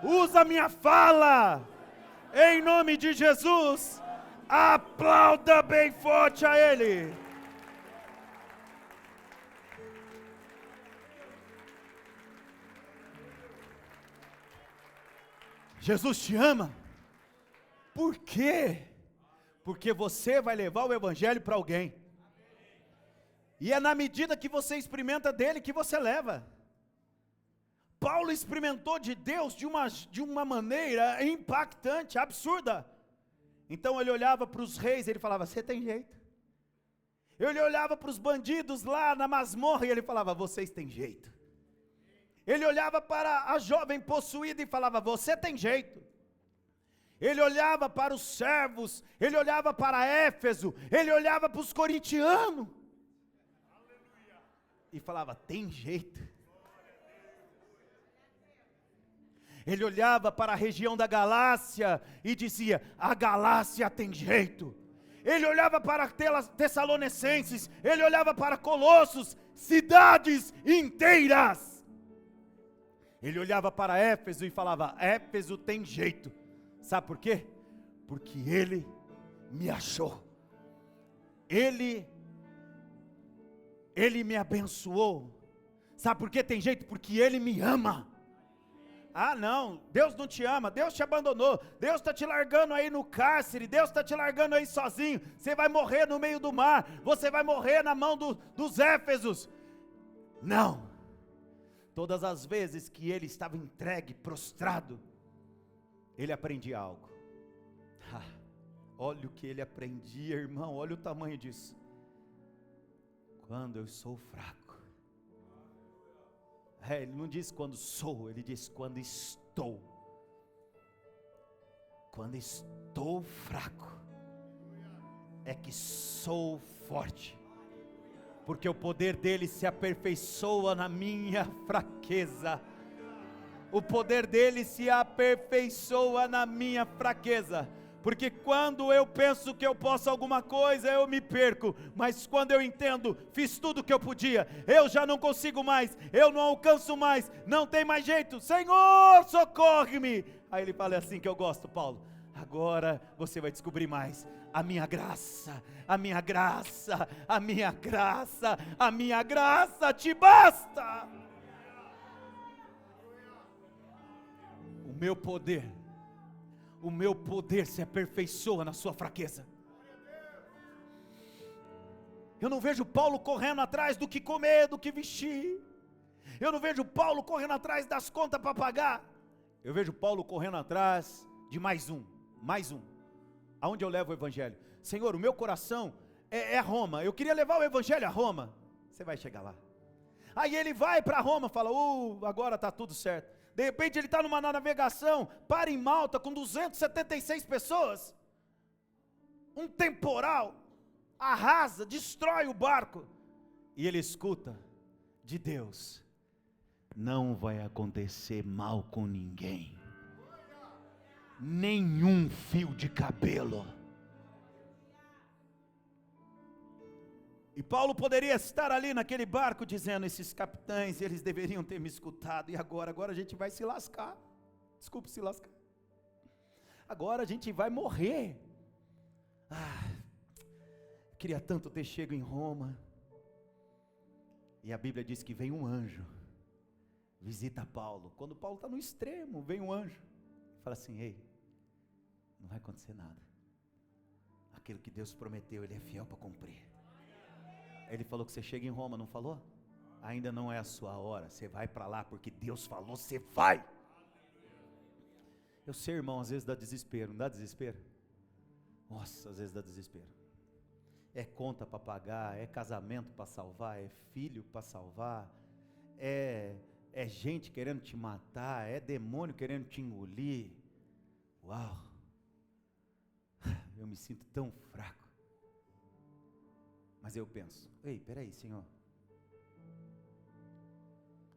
usa a minha fala, em nome de Jesus. Aplauda bem forte a Ele. Jesus te ama. Por quê? Porque você vai levar o evangelho para alguém. E é na medida que você experimenta dele que você leva. Paulo experimentou de Deus de uma maneira impactante, absurda. Então ele olhava para os reis e ele falava, você tem jeito. Ele olhava para os bandidos lá na masmorra e ele falava, vocês têm jeito. Ele olhava para a jovem possuída e falava, você tem jeito. Ele olhava para os servos, ele olhava para Éfeso, ele olhava para os corintianos. E falava, tem jeito. Ele olhava para a região da Galácia e dizia, a Galácia tem jeito. Ele olhava para Tessalonicenses, ele olhava para Colossos, cidades inteiras. Ele olhava para Éfeso e falava, Éfeso tem jeito. Sabe por quê? Porque ele me achou. Ele me abençoou. Sabe por que tem jeito? Porque ele me ama. Ah não, Deus não te ama, Deus te abandonou, Deus está te largando aí no cárcere, Deus está te largando aí sozinho, você vai morrer no meio do mar, você vai morrer na mão dos Éfesos. Não, todas as vezes que ele estava entregue, prostrado, ele aprendia algo. Olha o que ele aprendia, irmão, olha o tamanho disso. Quando eu sou fraco. Ele não diz quando sou, ele diz quando estou. Quando estou fraco, é que sou forte. Porque o poder dele se aperfeiçoa na minha fraqueza. O poder dele se aperfeiçoa na minha fraqueza. Porque quando eu penso que eu posso alguma coisa, eu me perco. Mas quando eu entendo, fiz tudo o que eu podia, eu já não consigo mais, eu não alcanço mais, não tem mais jeito. Senhor, socorre-me. Aí ele fala, é assim que eu gosto, Paulo. Agora você vai descobrir mais. A minha graça, a minha graça, a minha graça, a minha graça te basta. O meu poder se aperfeiçoa na sua fraqueza. Eu não vejo Paulo correndo atrás do que comer, do que vestir. Eu não vejo Paulo correndo atrás das contas para pagar. Eu vejo Paulo correndo atrás de mais um. Aonde eu levo o evangelho? Senhor, o meu coração é Roma. Eu queria levar o evangelho a Roma. Você vai chegar lá. Aí ele vai para Roma, fala, agora está tudo certo. De repente ele está numa navegação, para em Malta com 276 pessoas. Um temporal arrasa, destrói o barco. E ele escuta de Deus, não vai acontecer mal com ninguém. Nenhum fio de cabelo. E Paulo poderia estar ali naquele barco dizendo, esses capitães, eles deveriam ter me escutado, e agora a gente vai se lascar. Desculpe se lascar. Agora a gente vai morrer. Queria tanto ter chego em Roma. E a Bíblia diz que vem um anjo, visita Paulo. Quando Paulo está no extremo, vem um anjo, fala assim, ei, não vai acontecer nada. Aquilo que Deus prometeu, Ele é fiel para cumprir. Ele falou que você chega em Roma, não falou? Ainda não é a sua hora, você vai para lá porque Deus falou, você vai. Eu sei, irmão, às vezes dá desespero, não dá desespero? Nossa, às vezes dá desespero. É conta para pagar, é casamento para salvar, é filho para salvar, é gente querendo te matar, é demônio querendo te engolir. Uau, eu me sinto tão fraco. Mas eu penso, ei, peraí, Senhor,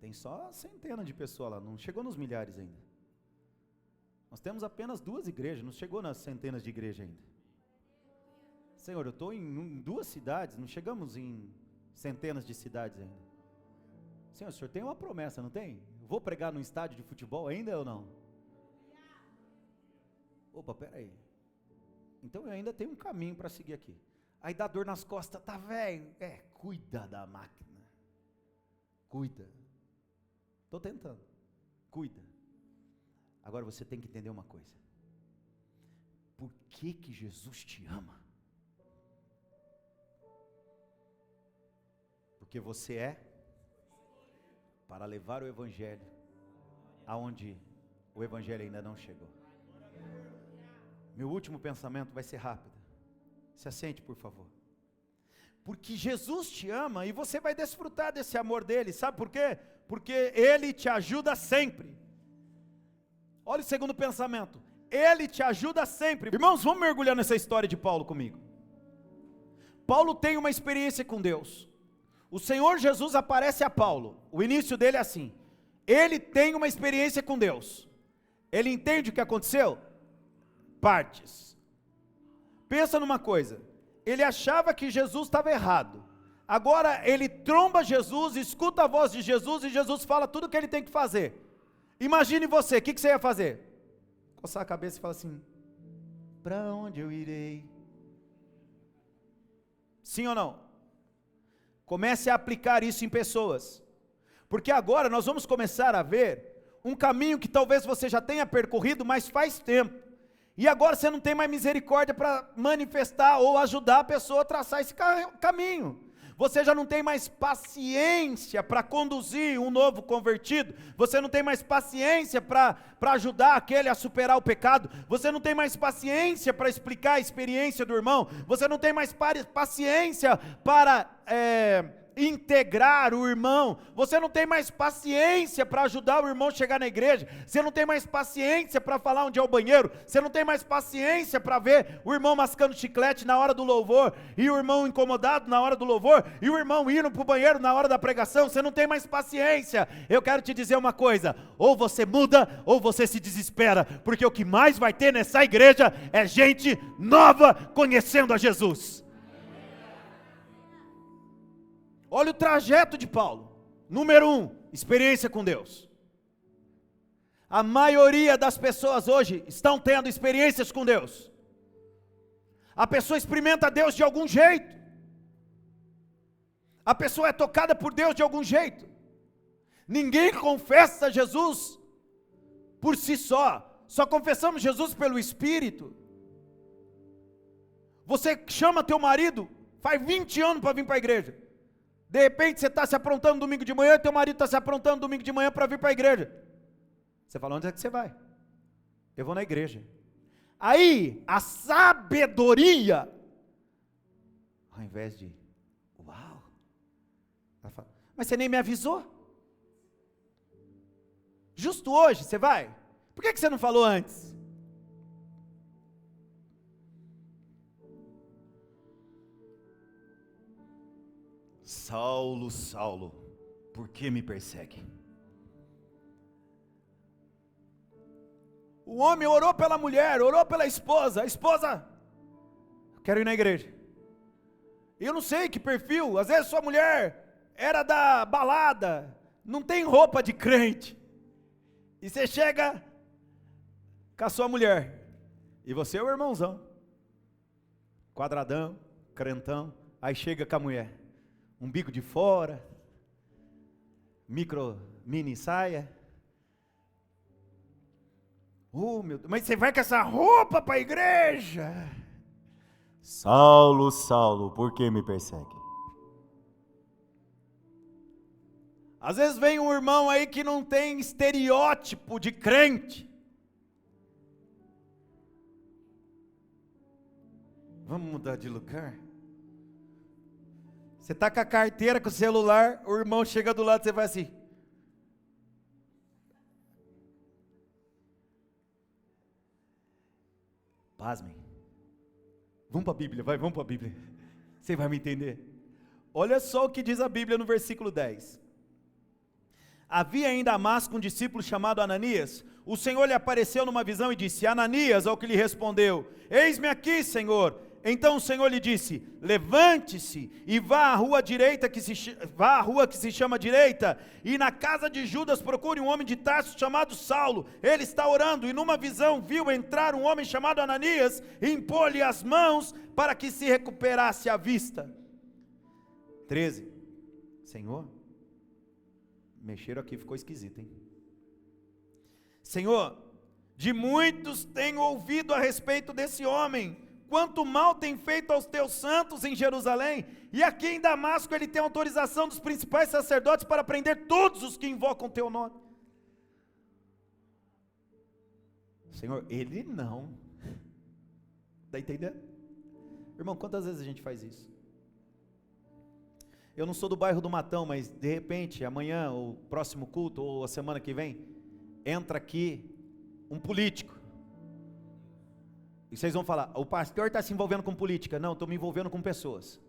tem só centenas de pessoas lá, não chegou nos milhares ainda. Nós temos apenas 2 igrejas, não chegou nas centenas de igrejas ainda. Senhor, eu estou em 2 cidades, não chegamos em centenas de cidades ainda. Senhor, o Senhor tem uma promessa, não tem? Vou pregar num estádio de futebol ainda ou não? Opa, peraí. Então eu ainda tenho um caminho para seguir aqui. Aí dá dor nas costas, tá velho? Cuida da máquina. Cuida. Estou tentando. Cuida. Agora você tem que entender uma coisa. Por que que Jesus te ama? Porque você é para levar o Evangelho aonde o Evangelho ainda não chegou. Meu último pensamento vai ser rápido. Se assente, por favor. Porque Jesus te ama e você vai desfrutar desse amor dele. Sabe por quê? Porque ele te ajuda sempre. Olha o segundo pensamento. Ele te ajuda sempre. Irmãos, vamos mergulhar nessa história de Paulo comigo. Paulo tem uma experiência com Deus. O Senhor Jesus aparece a Paulo. O início dele é assim. Ele tem uma experiência com Deus. Ele entende o que aconteceu? Partes. Pensa numa coisa. Ele achava que Jesus estava errado. Agora ele tromba Jesus, escuta a voz de Jesus e Jesus fala tudo o que ele tem que fazer. Imagine você, o que você ia fazer? Coçar a cabeça e falar assim: para onde eu irei? Sim ou não? Comece a aplicar isso em pessoas. Porque agora nós vamos começar a ver um caminho que talvez você já tenha percorrido, mas faz tempo. E agora você não tem mais misericórdia para manifestar ou ajudar a pessoa a traçar esse caminho. Você já não tem mais paciência para conduzir um novo convertido. Você não tem mais paciência para ajudar aquele a superar o pecado. Você não tem mais paciência para explicar a experiência do irmão. Você não tem mais paciência para integrar o irmão. Você não tem mais paciência para ajudar o irmão a chegar na igreja. Você não tem mais paciência para falar onde é o banheiro. Você não tem mais paciência para ver o irmão mascando chiclete na hora do louvor e o irmão incomodado na hora do louvor e o irmão indo para o banheiro na hora da pregação. Você não tem mais paciência. Eu quero te dizer uma coisa: ou você muda ou você se desespera, porque o que mais vai ter nessa igreja é gente nova conhecendo a Jesus. Olha o trajeto de Paulo. Número 1, experiência com Deus. A maioria das pessoas hoje estão tendo experiências com Deus. A pessoa experimenta Deus de algum jeito. A pessoa é tocada por Deus de algum jeito. Ninguém confessa Jesus por si só. Só confessamos Jesus pelo Espírito. Você chama teu marido, faz 20 anos para vir para a igreja. De repente você está se aprontando domingo de manhã, e teu marido está se aprontando domingo de manhã para vir para a igreja. Você fala: onde é que você vai? Eu vou na igreja. Aí, a sabedoria, ao invés de, uau, ela fala: mas você nem me avisou? Justo hoje você vai? Por que você não falou antes? Saulo, Saulo, por que me persegue? O homem orou pela mulher, orou pela esposa. A esposa: quero ir na igreja. Eu não sei que perfil, às vezes sua mulher era da balada, não tem roupa de crente. E você chega com a sua mulher, e você é o irmãozão, quadradão, crentão. Aí chega com a mulher, umbigo de fora, mini saia. Oh, meu Deus, mas você vai com essa roupa para a igreja? Saulo, Saulo, por que me persegue? Às vezes vem um irmão aí que não tem estereótipo de crente. Vamos mudar de lugar? Você está com a carteira, com o celular, o irmão chega do lado, você vai assim. Pasmem. Vamos para a Bíblia, vamos para a Bíblia. Você vai me entender. Olha só o que diz a Bíblia no versículo 10. Havia em Damasco um discípulo chamado Ananias. O Senhor lhe apareceu numa visão e disse: Ananias, ao que lhe respondeu: Eis-me aqui, Senhor. Então o Senhor lhe disse: levante-se e vá à rua que se chama Direita, e na casa de Judas procure um homem de Tarso chamado Saulo. Ele está orando, e numa visão viu entrar um homem chamado Ananias e impor-lhe as mãos para que se recuperasse a vista. 13. Senhor, mexeram aqui, ficou esquisito, hein? Senhor, de muitos tenho ouvido a respeito desse homem, quanto mal tem feito aos teus santos em Jerusalém, e aqui em Damasco ele tem autorização dos principais sacerdotes para prender todos os que invocam teu nome. Senhor, ele não. Está entendendo? Irmão, quantas vezes a gente faz isso? Eu não sou do bairro do Matão, mas de repente, amanhã, ou próximo culto, ou a semana que vem, entra aqui um político. E vocês vão falar: o pastor está se envolvendo com política. Não, estou me envolvendo com pessoas.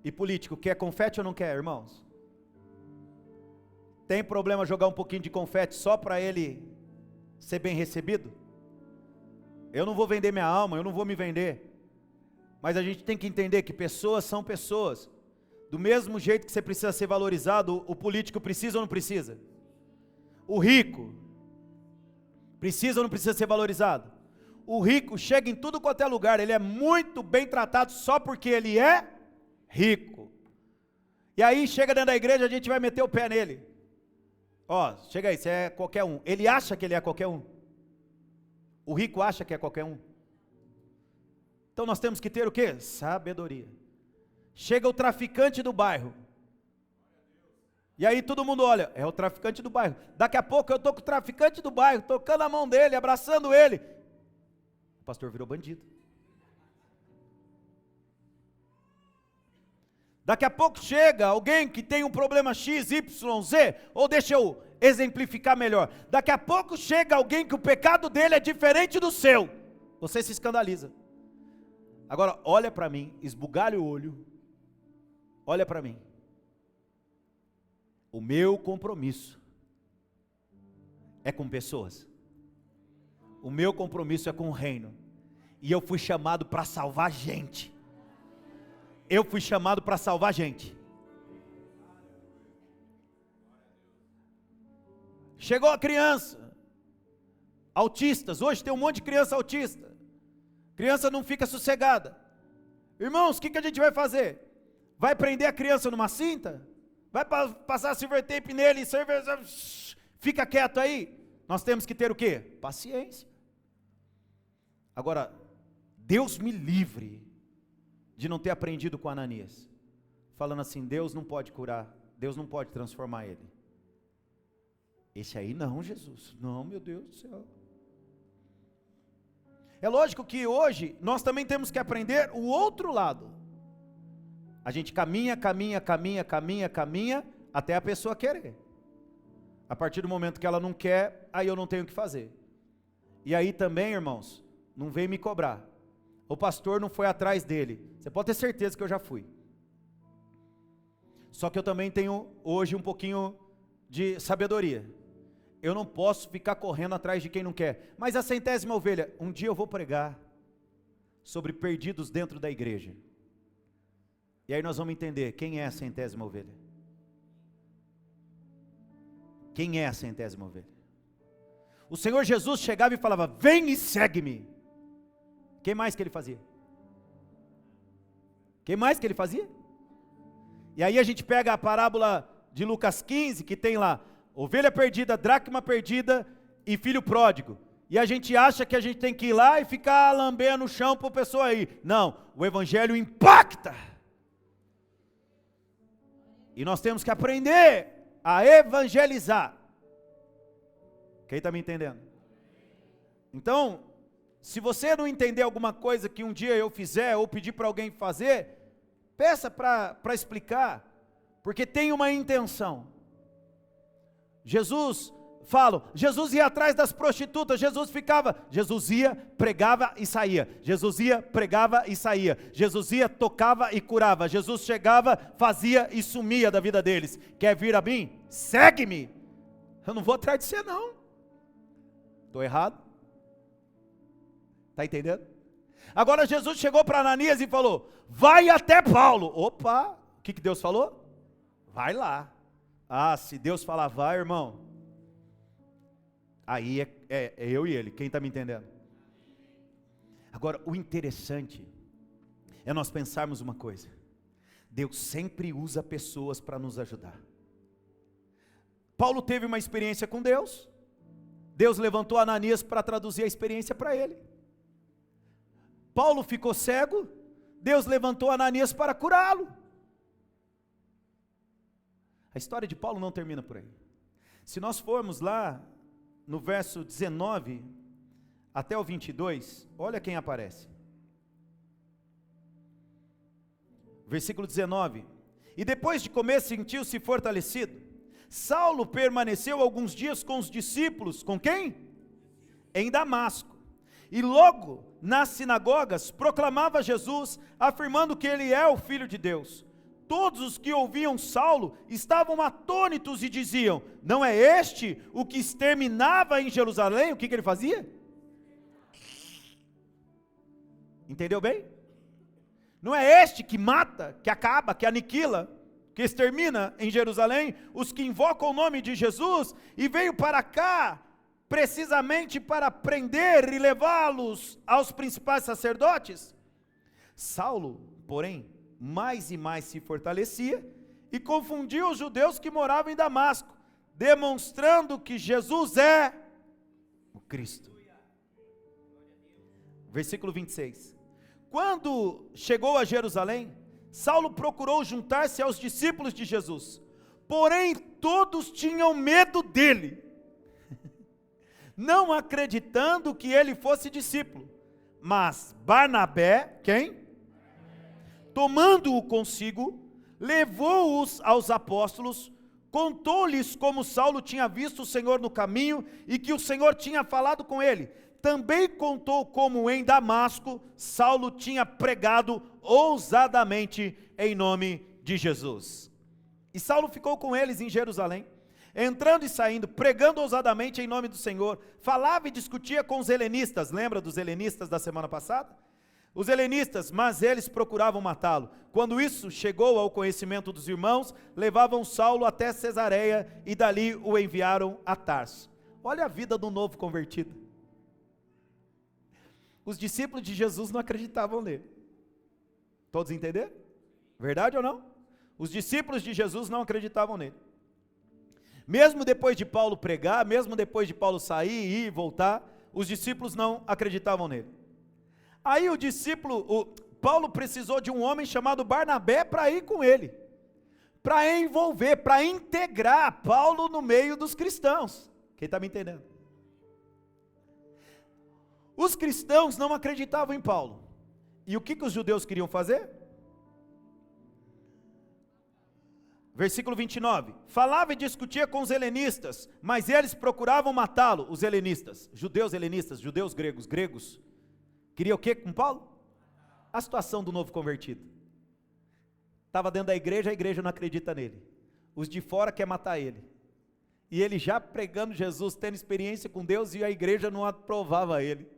E político, quer confete ou não quer, irmãos? Tem problema jogar um pouquinho de confete só para ele ser bem recebido? Eu não vou vender minha alma, eu não vou me vender. Mas a gente tem que entender que pessoas são pessoas. Do mesmo jeito que você precisa ser valorizado, o político precisa ou não precisa? O rico precisa ou não precisa ser valorizado? O rico chega em tudo quanto é lugar, ele é muito bem tratado só porque ele é rico. E aí chega dentro da igreja, a gente vai meter o pé nele. Ó, chega aí, você é qualquer um. Ele acha que ele é qualquer um. O rico acha que é qualquer um. Então nós temos que ter o quê? Sabedoria. Chega o traficante do bairro. E aí todo mundo olha, é o traficante do bairro. Daqui a pouco eu estou com o traficante do bairro, tocando a mão dele, abraçando ele. O pastor virou bandido. Daqui a pouco chega alguém que tem um problema X, Y, Z, ou deixa eu exemplificar melhor. Daqui a pouco chega alguém que o pecado dele é diferente do seu. Você se escandaliza. Agora, olha para mim, esbugalha o olho, olha para mim. O meu compromisso é com pessoas. O meu compromisso é com o reino. E eu fui chamado para salvar gente. Eu fui chamado para salvar gente. Chegou a criança, autistas, hoje tem um monte de criança autista. Criança não fica sossegada. Irmãos, o que a gente vai fazer? Vai prender a criança numa cinta? Vai passar silver tape nele e fica quieto aí? Nós temos que ter o quê? Paciência. Agora, Deus me livre de não ter aprendido com Ananias, falando assim: Deus não pode curar, Deus não pode transformar ele. Esse aí não, Jesus, não, meu Deus do céu. É lógico que hoje nós também temos que aprender o outro lado. A gente caminha, até a pessoa querer. A partir do momento que ela não quer, aí eu não tenho o que fazer. E aí também, irmãos, não vem me cobrar. O pastor não foi atrás dele. Você pode ter certeza que eu já fui. Só que eu também tenho hoje um pouquinho de sabedoria. Eu não posso ficar correndo atrás de quem não quer. Mas a 100ª ovelha, um dia eu vou pregar sobre perdidos dentro da igreja. E aí nós vamos entender quem é a 100ª ovelha. Quem é a 100ª ovelha? O Senhor Jesus chegava e falava: vem e segue-me. Quem mais que ele fazia? Quem mais que ele fazia? E aí a gente pega a parábola de Lucas 15, que tem lá ovelha perdida, dracma perdida e filho pródigo. E a gente acha que a gente tem que ir lá e ficar lambendo o chão para a pessoa ir. Não, o evangelho impacta. E nós temos que aprender a evangelizar. Quem está me entendendo? Então, se você não entender alguma coisa que um dia eu fizer ou pedir para alguém fazer, peça para explicar, porque tem uma intenção. Jesus falam, Jesus ia atrás das prostitutas, Jesus ia, pregava e saía, Jesus ia, pregava e saía, Jesus ia, tocava e curava, Jesus chegava, fazia e sumia da vida deles. Quer vir a mim? Segue-me. Eu não vou atrás de você não. Estou errado? Está entendendo? Agora Jesus chegou para Ananias e falou, vai até Paulo. Opa, o que Deus falou? Vai lá. Ah, se Deus falar vai, irmão, aí é eu e ele, quem está me entendendo? Agora, o interessante é nós pensarmos uma coisa, Deus sempre usa pessoas para nos ajudar. Paulo teve uma experiência com Deus, Deus levantou Ananias para traduzir a experiência para ele. Paulo ficou cego, Deus levantou Ananias para curá-lo. A história de Paulo não termina por aí. Se nós formos lá no verso 19 até o 22, olha quem aparece. Versículo 19. E depois de comer sentiu-se fortalecido. Saulo permaneceu alguns dias com os discípulos, com quem? Em Damasco. E logo nas sinagogas proclamava Jesus, afirmando que ele é o Filho de Deus. Todos os que ouviam Saulo estavam atônitos e diziam, não é este o que exterminava em Jerusalém? O que ele fazia? Entendeu bem? Não é este que mata, que acaba, que aniquila, que extermina em Jerusalém os que invocam o nome de Jesus e veio para cá precisamente para prender e levá-los aos principais sacerdotes? Saulo, porém, mais e mais se fortalecia e confundia os judeus que moravam em Damasco, demonstrando que Jesus é o Cristo. Versículo 26. Quando chegou a Jerusalém, Saulo procurou juntar-se aos discípulos de Jesus, porém todos tinham medo dele, não acreditando que ele fosse discípulo. Mas Barnabé, quem? Tomando-o consigo, levou-os aos apóstolos, contou-lhes como Saulo tinha visto o Senhor no caminho e que o Senhor tinha falado com ele. Também contou como em Damasco Saulo tinha pregado ousadamente em nome de Jesus. E Saulo ficou com eles em Jerusalém, entrando e saindo, pregando ousadamente em nome do Senhor. Falava e discutia com os helenistas. Lembra dos helenistas da semana passada? Os helenistas, mas eles procuravam matá-lo. Quando isso chegou ao conhecimento dos irmãos, levavam Saulo até Cesareia e dali o enviaram a Tarso. Olha a vida do novo convertido. Os discípulos de Jesus não acreditavam nele. Todos entenderam? Verdade ou não? Os discípulos de Jesus não acreditavam nele. Mesmo depois de Paulo pregar, mesmo depois de Paulo sair, ir e voltar, os discípulos não acreditavam nele. Aí Paulo precisou de um homem chamado Barnabé para ir com ele, para envolver, para integrar Paulo no meio dos cristãos. Quem está me entendendo? Os cristãos não acreditavam em Paulo. E o que os judeus queriam fazer? Versículo 29. Falava e discutia com os helenistas, mas eles procuravam matá-lo, os helenistas, judeus gregos. Queria o que com Paulo? A situação do novo convertido. Estava dentro da igreja, a igreja não acredita nele. Os de fora querem matar ele. E ele já pregando Jesus, tendo experiência com Deus, e a igreja não aprovava ele.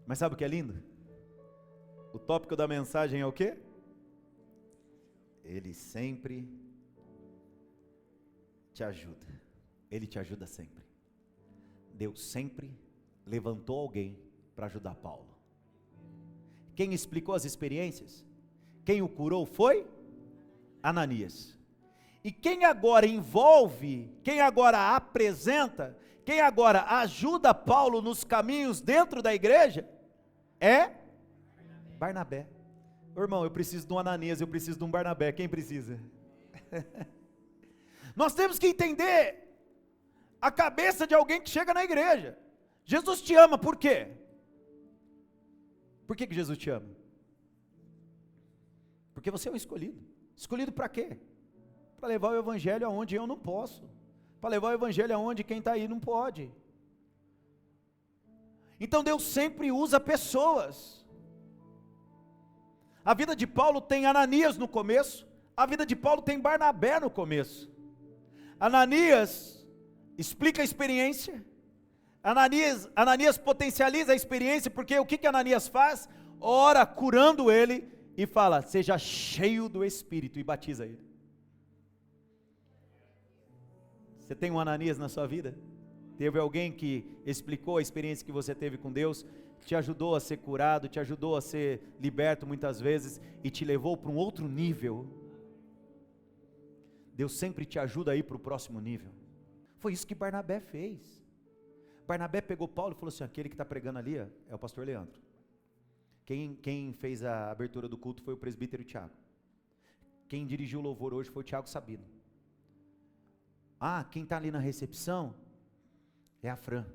Mas sabe o que é lindo? O tópico da mensagem é o quê? Ele sempre te ajuda. Ele te ajuda sempre. Deus sempre levantou alguém para ajudar Paulo. Quem explicou as experiências? Quem o curou foi Ananias. E quem agora envolve, quem agora apresenta, quem agora ajuda Paulo nos caminhos dentro da igreja é Barnabé. Irmão, eu preciso de um Ananias, eu preciso de um Barnabé. Quem precisa? Nós temos que entender a cabeça de alguém que chega na igreja. Jesus te ama, por quê? Por que Jesus te ama? Porque você é um escolhido. Escolhido para quê? Para levar o evangelho aonde eu não posso, para levar o evangelho aonde quem está aí não pode. Então Deus sempre usa pessoas. A vida de Paulo tem Ananias no começo, a vida de Paulo tem Barnabé no começo. Ananias explica a experiência, Ananias potencializa a experiência, porque o que Ananias faz? Ora curando ele e fala, seja cheio do Espírito, e batiza ele. Você tem um Ananias na sua vida? Teve alguém que explicou a experiência que você teve com Deus, te ajudou a ser curado, te ajudou a ser liberto muitas vezes, e te levou para um outro nível. Deus sempre te ajuda a ir para o próximo nível. Foi isso que Barnabé fez. Barnabé pegou Paulo e falou assim, aquele que está pregando ali é o pastor Leandro. Quem fez a abertura do culto foi o presbítero Tiago. Quem dirigiu o louvor hoje foi o Tiago Sabino. Quem está ali na recepção é a Fran.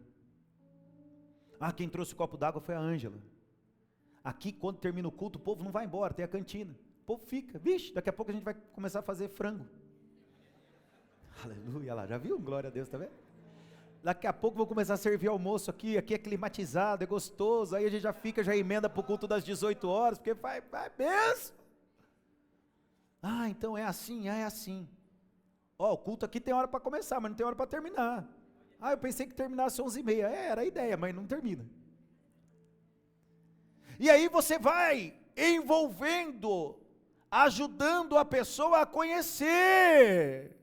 Quem trouxe o copo d'água foi a Ângela. Aqui, quando termina o culto, o povo não vai embora, tem a cantina. O povo fica, vixe, daqui a pouco a gente vai começar a fazer frango. Aleluia, lá, já viu? Glória a Deus, tá vendo? Daqui a pouco vou começar a servir almoço aqui é climatizado, é gostoso, aí a gente já fica, já emenda para o culto das 18 horas, porque vai benção. Então é assim, é assim. O culto aqui tem hora para começar, mas não tem hora para terminar. Eu pensei que terminasse 11h30, era a ideia, mas não termina. E aí você vai envolvendo, ajudando a pessoa a conhecer.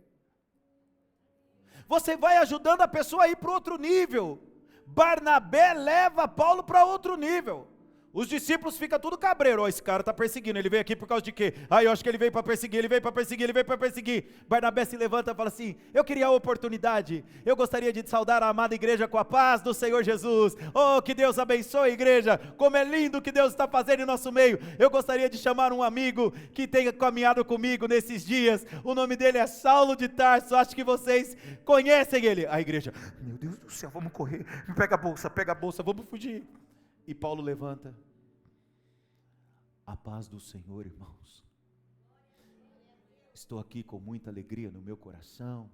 Você vai ajudando a pessoa a ir para outro nível. Barnabé leva Paulo para outro nível. Os discípulos ficam tudo cabreiro, esse cara está perseguindo, ele veio aqui por causa de quê? Eu acho que ele veio para perseguir, ele veio para perseguir. Barnabé se levanta e fala assim, eu queria a oportunidade, eu gostaria de saudar a amada igreja com a paz do Senhor Jesus. Que Deus abençoe a igreja, como é lindo o que Deus está fazendo em nosso meio. Eu gostaria de chamar um amigo que tenha caminhado comigo nesses dias, o nome dele é Saulo de Tarso, acho que vocês conhecem ele. A igreja, meu Deus do céu, vamos correr, pega a bolsa, vamos fugir. E Paulo levanta, a paz do Senhor, irmãos, estou aqui com muita alegria no meu coração,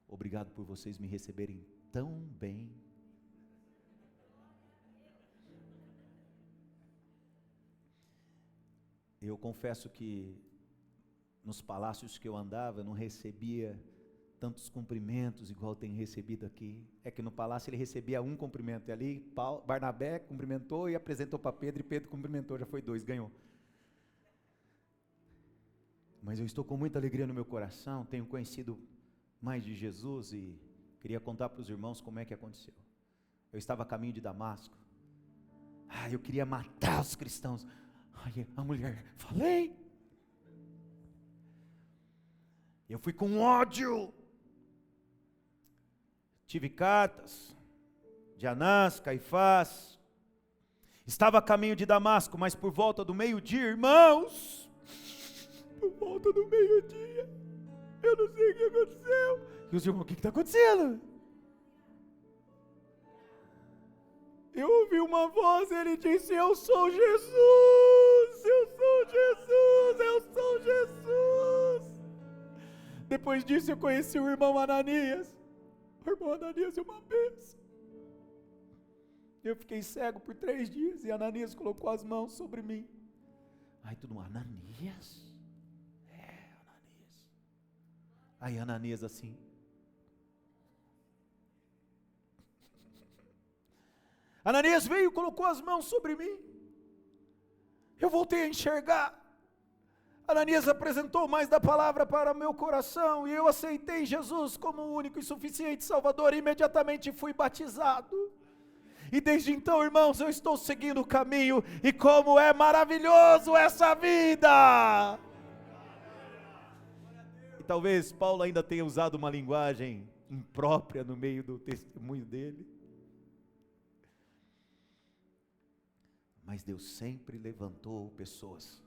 obrigado por vocês me receberem tão bem. Eu confesso que nos palácios que eu andava, eu não recebia tantos cumprimentos igual tem recebido aqui. É que no palácio ele recebia um cumprimento, e ali Barnabé cumprimentou e apresentou para Pedro, e Pedro cumprimentou, já foi 2, ganhou. Mas eu estou com muita alegria no meu coração, tenho conhecido mais de Jesus e queria contar para os irmãos como é que aconteceu. Eu estava a caminho de Damasco, eu queria matar os cristãos. A mulher, falei, eu fui com ódio. Tive cartas de Anás, Caifás, estava a caminho de Damasco, mas por volta do meio-dia, irmãos, por volta do meio-dia, eu não sei o que aconteceu. E os irmãos, o que está acontecendo? Eu ouvi uma voz, ele disse, eu sou Jesus, eu sou Jesus, eu sou Jesus. Depois disso eu conheci o irmão Ananias. O irmão Ananias é uma bênção. Eu fiquei cego por 3 dias e Ananias colocou as mãos sobre mim. Tudo, Ananias? Ananias. Aí Ananias assim. Ananias veio e colocou as mãos sobre mim. Eu voltei a enxergar. Ananias apresentou mais da palavra para o meu coração, e eu aceitei Jesus como o único e suficiente Salvador, e imediatamente fui batizado. E desde então, irmãos, eu estou seguindo o caminho, e como é maravilhoso essa vida! E talvez Paulo ainda tenha usado uma linguagem imprópria no meio do testemunho dele. Mas Deus sempre levantou pessoas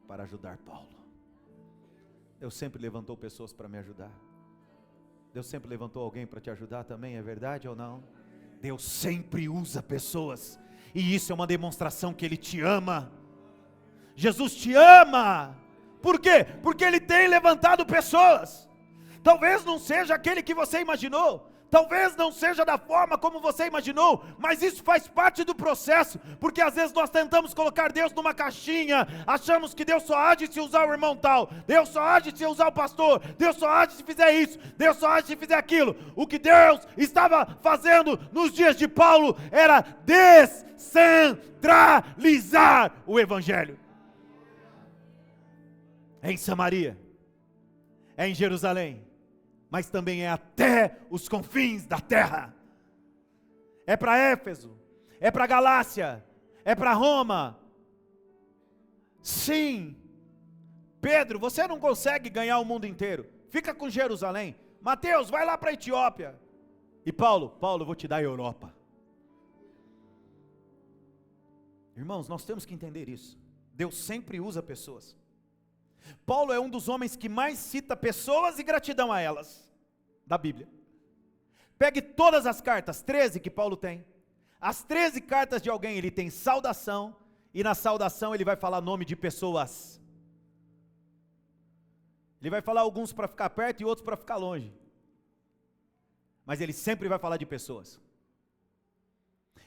para ajudar Paulo. Deus sempre levantou pessoas para me ajudar. Deus sempre levantou alguém para te ajudar também, é verdade ou não? Deus sempre usa pessoas, e isso é uma demonstração que Ele te ama. Jesus te ama. Por quê? Porque Ele tem levantado pessoas. Talvez não seja aquele que você imaginou, talvez não seja da forma como você imaginou, mas isso faz parte do processo, porque às vezes nós tentamos colocar Deus numa caixinha, achamos que Deus só age se usar o irmão tal, Deus só age se usar o pastor, Deus só age se fizer isso, Deus só age se fizer aquilo. O que Deus estava fazendo nos dias de Paulo era descentralizar o evangelho. É em Samaria, é em Jerusalém, mas também é até os confins da terra. É para Éfeso, é para Galácia, é para Roma. Sim, Pedro, você não consegue ganhar o mundo inteiro, fica com Jerusalém. Mateus, vai lá para a Etiópia. E Paulo, eu vou te dar a Europa. Irmãos, nós temos que entender isso. Deus sempre usa pessoas. Paulo é um dos homens que mais cita pessoas e gratidão a elas, da Bíblia. Pegue todas as cartas, 13 que Paulo tem. As 13 cartas de alguém, ele tem saudação, e na saudação ele vai falar nome de pessoas. Ele vai falar alguns para ficar perto e outros para ficar longe. Mas ele sempre vai falar de pessoas.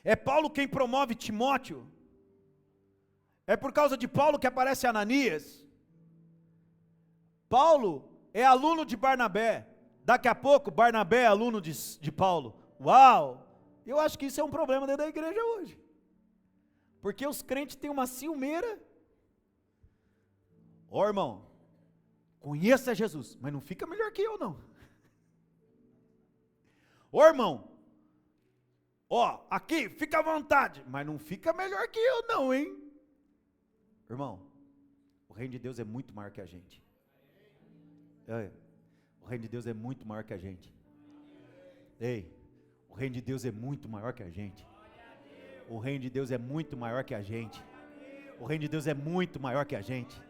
É Paulo quem promove Timóteo. É por causa de Paulo que aparece Ananias. Paulo é aluno de Barnabé, daqui a pouco Barnabé é aluno de Paulo. Uau! Eu acho que isso é um problema dentro da igreja hoje, porque os crentes têm uma ciumeira. Ó irmão, conheça Jesus, mas não fica melhor que eu não. Ó irmão, ó, aqui fica à vontade, mas não fica melhor que eu não, hein? Irmão, o reino de Deus é muito maior que a gente. O reino de Deus é muito maior que a gente. Ei, o reino de Deus é muito maior que a gente. O reino de Deus é muito maior que a gente. O reino de Deus é muito maior que a gente.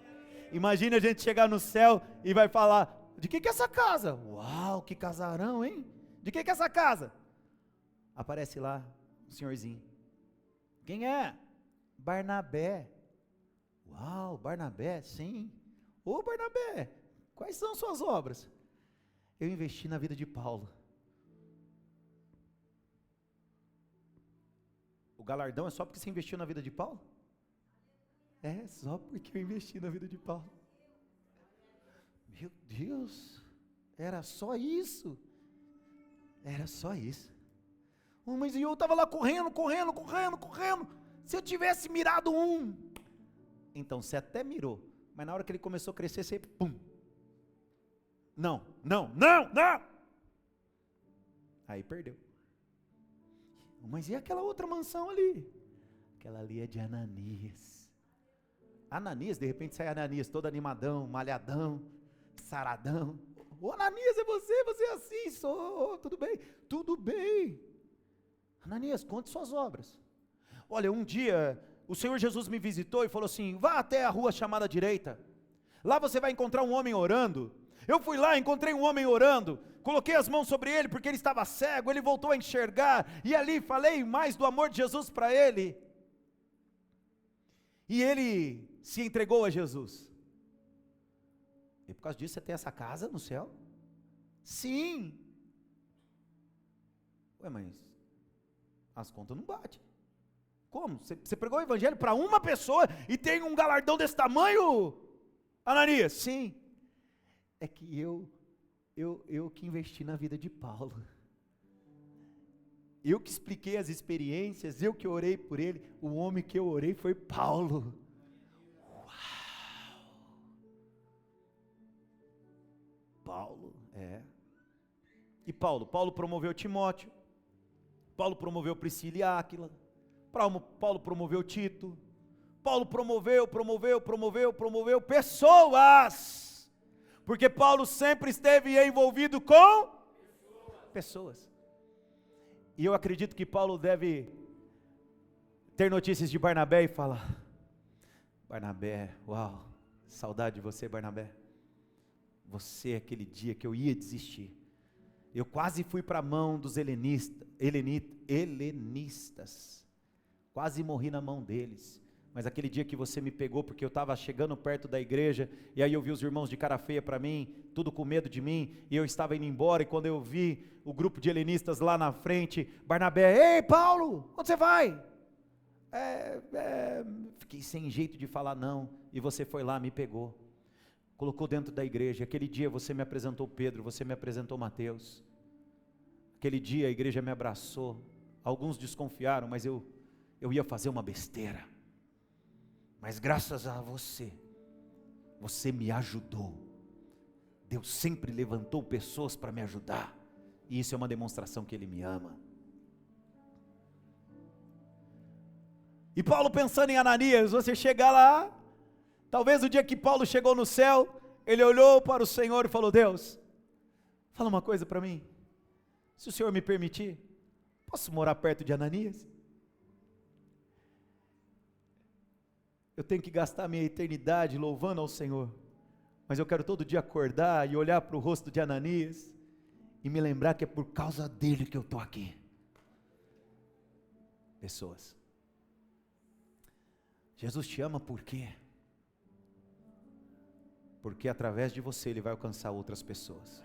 Imagina a gente chegar no céu e vai falar: de que é essa casa? Uau, que casarão, hein? De que é essa casa? Aparece lá um senhorzinho. Quem é? Barnabé. Uau, Barnabé, sim. Ô Barnabé, quais são suas obras? Eu investi na vida de Paulo. O galardão é só porque você investiu na vida de Paulo? É, só porque eu investi na vida de Paulo. Meu Deus, era só isso? Era só isso. Mas eu estava lá correndo. Se eu tivesse mirado um. Então, você até mirou, mas na hora que ele começou a crescer, você pum. Não. Aí perdeu. Mas e aquela outra mansão ali? Aquela ali é de Ananias. Ananias, de repente sai Ananias todo animadão, malhadão, saradão. Ô Ananias, é você é assim, sou, tudo bem? Tudo bem. Ananias, conte suas obras. Olha, um dia o Senhor Jesus me visitou e falou assim: vá até a rua chamada direita, lá você vai encontrar um homem orando. Eu fui lá, encontrei um homem orando, coloquei as mãos sobre ele porque ele estava cego, ele voltou a enxergar, e ali falei mais do amor de Jesus para ele, e ele se entregou a Jesus. E por causa disso você tem essa casa no céu? Sim. Ué, mas as contas não batem. Como? Você pregou o evangelho para uma pessoa e tem um galardão desse tamanho, Ananias? Sim. É que eu que investi na vida de Paulo. Eu que expliquei as experiências, eu que orei por ele. O homem que eu orei foi Paulo. Uau! Paulo, é. E Paulo promoveu Timóteo. Paulo promoveu Priscila e Áquila. Paulo promoveu Tito. Paulo promoveu pessoas. Porque Paulo sempre esteve envolvido com pessoas. E eu acredito que Paulo deve ter notícias de Barnabé e falar: Barnabé, uau, saudade de você, Barnabé. Você, aquele dia que eu ia desistir, eu quase fui para a mão dos helenistas, quase morri na mão deles, mas aquele dia que você me pegou, porque eu estava chegando perto da igreja, e aí eu vi os irmãos de cara feia para mim, tudo com medo de mim, e eu estava indo embora, e quando eu vi o grupo de helenistas lá na frente, Barnabé, ei Paulo, onde você vai? Fiquei sem jeito de falar não, e você foi lá, me pegou, colocou dentro da igreja. Aquele dia você me apresentou Pedro, você me apresentou Mateus, aquele dia a igreja me abraçou. Alguns desconfiaram, mas eu ia fazer uma besteira, mas graças a você me ajudou. Deus sempre levantou pessoas para me ajudar, e isso é uma demonstração que Ele me ama. E Paulo pensando em Ananias, você chega lá, talvez o dia que Paulo chegou no céu, ele olhou para o Senhor e falou: Deus, fala uma coisa para mim, se o Senhor me permitir, posso morar perto de Ananias? Eu tenho que gastar minha eternidade louvando ao Senhor, mas eu quero todo dia acordar e olhar para o rosto de Ananias, e me lembrar que é por causa dele que eu estou aqui. Pessoas, Jesus te ama por quê? Porque através de você Ele vai alcançar outras pessoas.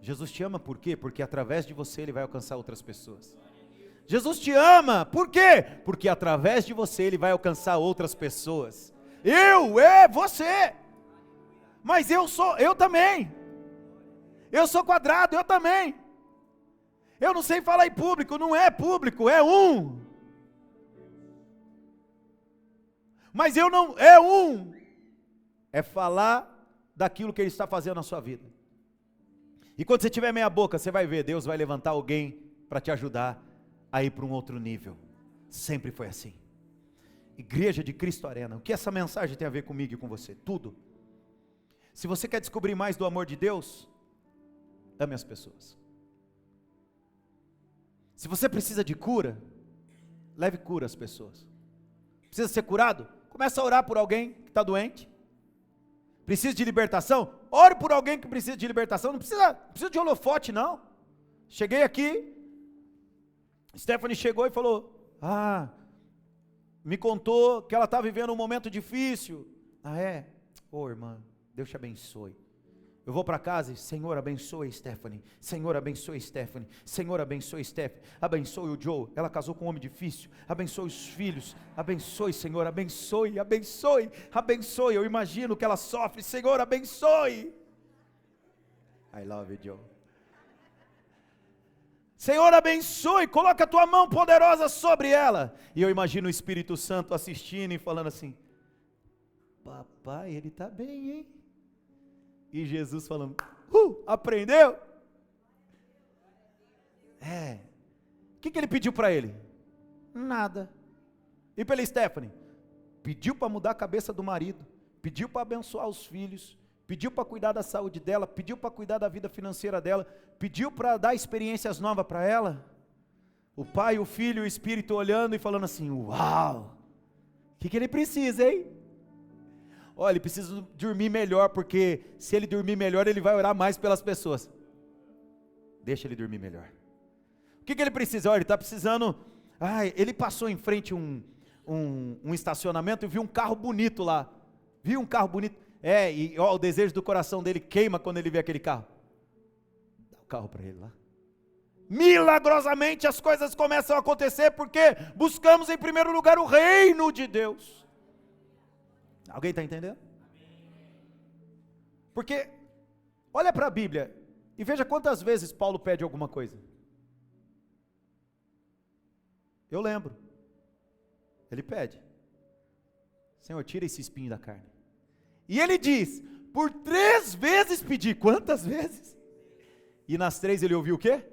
Jesus te ama por quê? Porque através de você Ele vai alcançar outras pessoas. Jesus te ama, por quê? Porque através de você Ele vai alcançar outras pessoas. Você. Mas eu também. Eu sou quadrado, eu também. Eu não sei falar em público, não é público, é um. Mas é falar daquilo que Ele está fazendo na sua vida. E quando você tiver meia boca, você vai ver, Deus vai levantar alguém para te ajudar a ir para um outro nível. Sempre foi assim. Igreja de Cristo Arena, o que essa mensagem tem a ver comigo e com você? Tudo. Se você quer descobrir mais do amor de Deus, ame as pessoas. Se você precisa de cura, leve cura às pessoas. Precisa ser curado? Começa a orar por alguém que está doente. Precisa de libertação? Ore por alguém que precisa de libertação. Não precisa de holofote, não. Cheguei aqui, Stephanie chegou e falou: me contou que ela está vivendo um momento difícil. É? Irmã, Deus te abençoe. Eu vou para casa e: Senhor abençoe Stephanie, Senhor abençoe Stephanie, Senhor abençoe Stephanie, abençoe o Joe, ela casou com um homem difícil, abençoe os filhos, abençoe Senhor, abençoe, abençoe, abençoe, eu imagino que ela sofre, Senhor abençoe. I love you, Joe. Senhor abençoe, coloca a tua mão poderosa sobre ela. E eu imagino o Espírito Santo assistindo e falando assim: papai, ele está bem, hein? E Jesus falando: aprendeu? O que ele pediu para ele? Nada. E pela Stephanie? Pediu para mudar a cabeça do marido, pediu para abençoar os filhos, pediu para cuidar da saúde dela, pediu para cuidar da vida financeira dela, pediu para dar experiências novas para ela. O pai, o filho e o Espírito olhando e falando assim: uau, o que ele precisa, hein? Olha, ele precisa dormir melhor, porque se ele dormir melhor, ele vai orar mais pelas pessoas. Deixa ele dormir melhor. O que ele precisa? Olha, ele está precisando... ele passou em frente um estacionamento e viu um carro bonito lá. Viu um carro bonito. O desejo do coração dele queima quando ele vê aquele carro. Dá o carro para ele lá. Milagrosamente as coisas começam a acontecer, porque buscamos em primeiro lugar o reino de Deus. Alguém está entendendo? Porque, olha para a Bíblia e veja quantas vezes Paulo pede alguma coisa. Eu lembro. Ele pede: Senhor, tira esse espinho da carne. E ele diz, por 3 vezes pedir. Quantas vezes? E nas 3 ele ouviu o quê?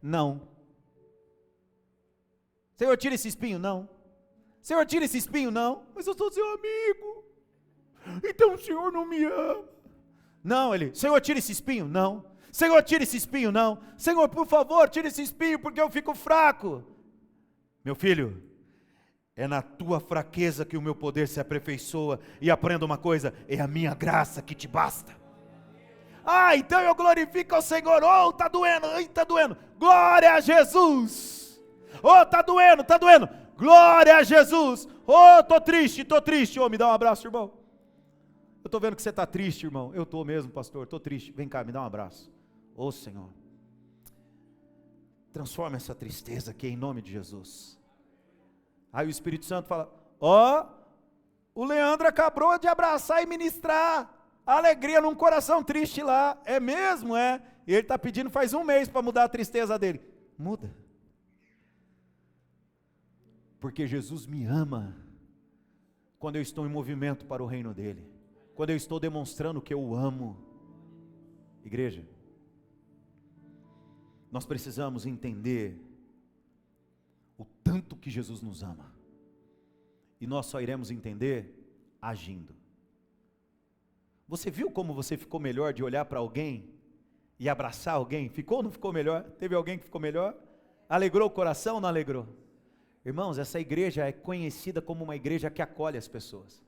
Não. Senhor, tira esse espinho? Não. Senhor, tira esse espinho? Não. Mas eu sou seu amigo. Então o Senhor não me ama. Não, ele: Senhor, tira esse espinho? Não. Senhor, tira esse espinho? Não. Senhor, por favor, tira esse espinho, porque eu fico fraco. Meu filho, é na tua fraqueza que o meu poder se aperfeiçoa. E aprenda uma coisa: é a minha graça que te basta. Então eu glorifico ao Senhor. Está doendo, está doendo. Glória a Jesus. Está doendo, está doendo. Glória a Jesus. Oh, tô triste. Oh, me dá um abraço, irmão. Eu estou vendo que você está triste, irmão. Eu estou mesmo, pastor, estou triste. Vem cá, me dá um abraço. Ô Senhor, transforma essa tristeza aqui em nome de Jesus. Aí o Espírito Santo fala, o Leandro acabou de abraçar e ministrar alegria num coração triste lá. É mesmo, é? E ele está pedindo faz um mês para mudar a tristeza dele. Muda. Porque Jesus me ama quando eu estou em movimento para o reino dele. Quando eu estou demonstrando que eu o amo. Igreja, nós precisamos entender o tanto que Jesus nos ama. E nós só iremos entender agindo. Você viu como você ficou melhor de olhar para alguém e abraçar alguém? Ficou ou não ficou melhor? Teve alguém que ficou melhor? Alegrou o coração ou não alegrou? Irmãos, essa igreja é conhecida como uma igreja que acolhe as pessoas.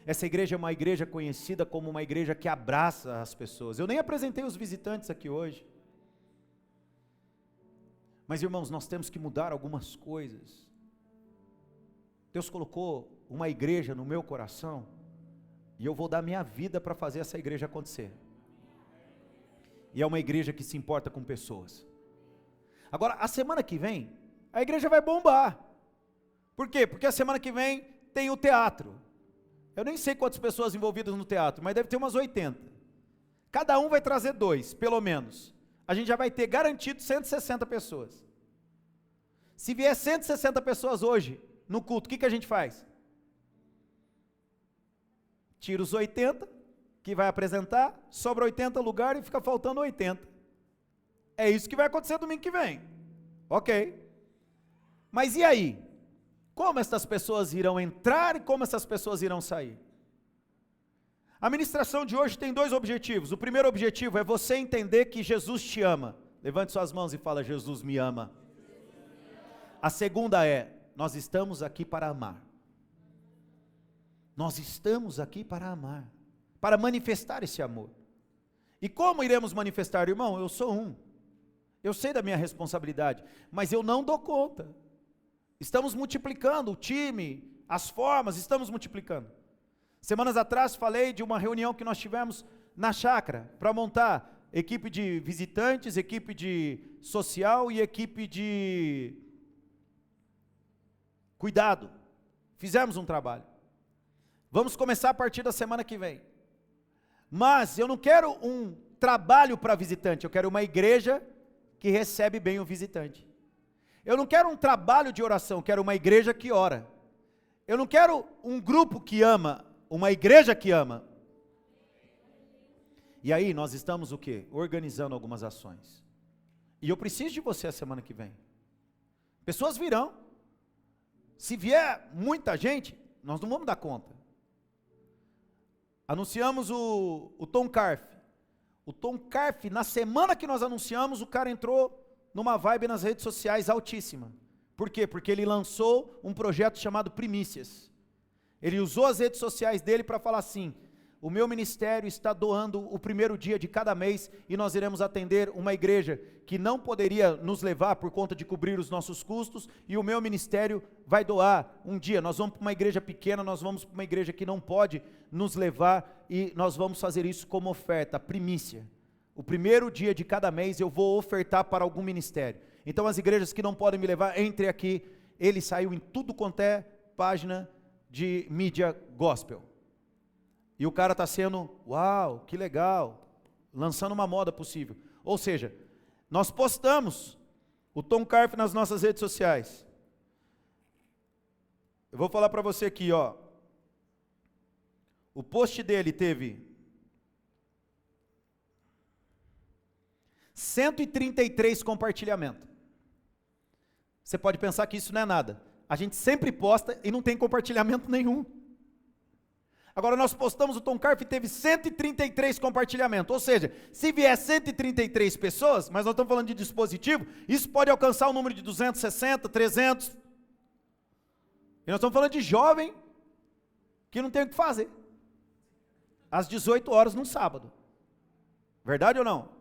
Essa igreja é uma igreja conhecida como uma igreja que abraça as pessoas. Eu nem apresentei os visitantes aqui hoje. Mas irmãos, nós temos que mudar algumas coisas. Deus colocou uma igreja no meu coração, e eu vou dar minha vida para fazer essa igreja acontecer. E é uma igreja que se importa com pessoas. Agora, a semana que vem, a igreja vai bombar. Por quê? Porque a semana que vem tem o teatro. Eu nem sei quantas pessoas envolvidas no teatro, mas deve ter umas 80. Cada um vai trazer 2, pelo menos. A gente já vai ter garantido 160 pessoas. Se vier 160 pessoas hoje no culto, o que a gente faz? Tira os 80, que vai apresentar, sobra 80 lugares e fica faltando 80. É isso que vai acontecer domingo que vem. Ok. Mas e aí? Como essas pessoas irão entrar e como essas pessoas irão sair? A ministração de hoje tem 2 objetivos. O primeiro objetivo é você entender que Jesus te ama. Levante suas mãos e fala, Jesus me ama. A segunda é, nós estamos aqui para amar. Nós estamos aqui para amar, para manifestar esse amor. E como iremos manifestar, irmão? Eu sou um. Eu sei da minha responsabilidade, mas eu não dou conta. Estamos multiplicando o time, as formas, estamos multiplicando. Semanas atrás falei de uma reunião que nós tivemos na chácara, para montar equipe de visitantes, equipe de social e equipe de cuidado. Fizemos um trabalho. Vamos começar a partir da semana que vem. Mas eu não quero um trabalho para visitante, eu quero uma igreja que recebe bem o visitante. Eu não quero um trabalho de oração, eu quero uma igreja que ora. Eu não quero um grupo que ama, uma igreja que ama. E aí nós estamos o quê? Organizando algumas ações. E eu preciso de você a semana que vem. Pessoas virão. Se vier muita gente, nós não vamos dar conta. Anunciamos o Tom Carf. O Tom Carf, na semana que nós anunciamos, o cara entrou numa vibe nas redes sociais altíssima. Por quê? Porque ele lançou um projeto chamado Primícias. Ele usou as redes sociais dele para falar assim, o meu ministério está doando o primeiro dia de cada mês e nós iremos atender uma igreja que não poderia nos levar por conta de cobrir os nossos custos e o meu ministério vai doar um dia. Nós vamos para uma igreja pequena, nós vamos para uma igreja que não pode nos levar e nós vamos fazer isso como oferta, primícia. O primeiro dia de cada mês eu vou ofertar para algum ministério. Então as igrejas que não podem me levar, entre aqui. Ele saiu em tudo quanto é página de mídia gospel. E o cara está sendo, uau, que legal, lançando uma moda possível. Ou seja, nós postamos o Tom Carf nas nossas redes sociais. Eu vou falar para você aqui, ó. O post dele teve 133 compartilhamentos. Você pode pensar que isso não é nada. A gente sempre posta e não tem compartilhamento nenhum. Agora nós postamos o Tom Carf e teve 133 compartilhamentos. Ou seja, se vier 133 pessoas, mas nós estamos falando de dispositivo, isso pode alcançar o número de 260, 300. E nós estamos falando de jovem que não tem o que fazer. Às 18 horas num sábado. Verdade ou não?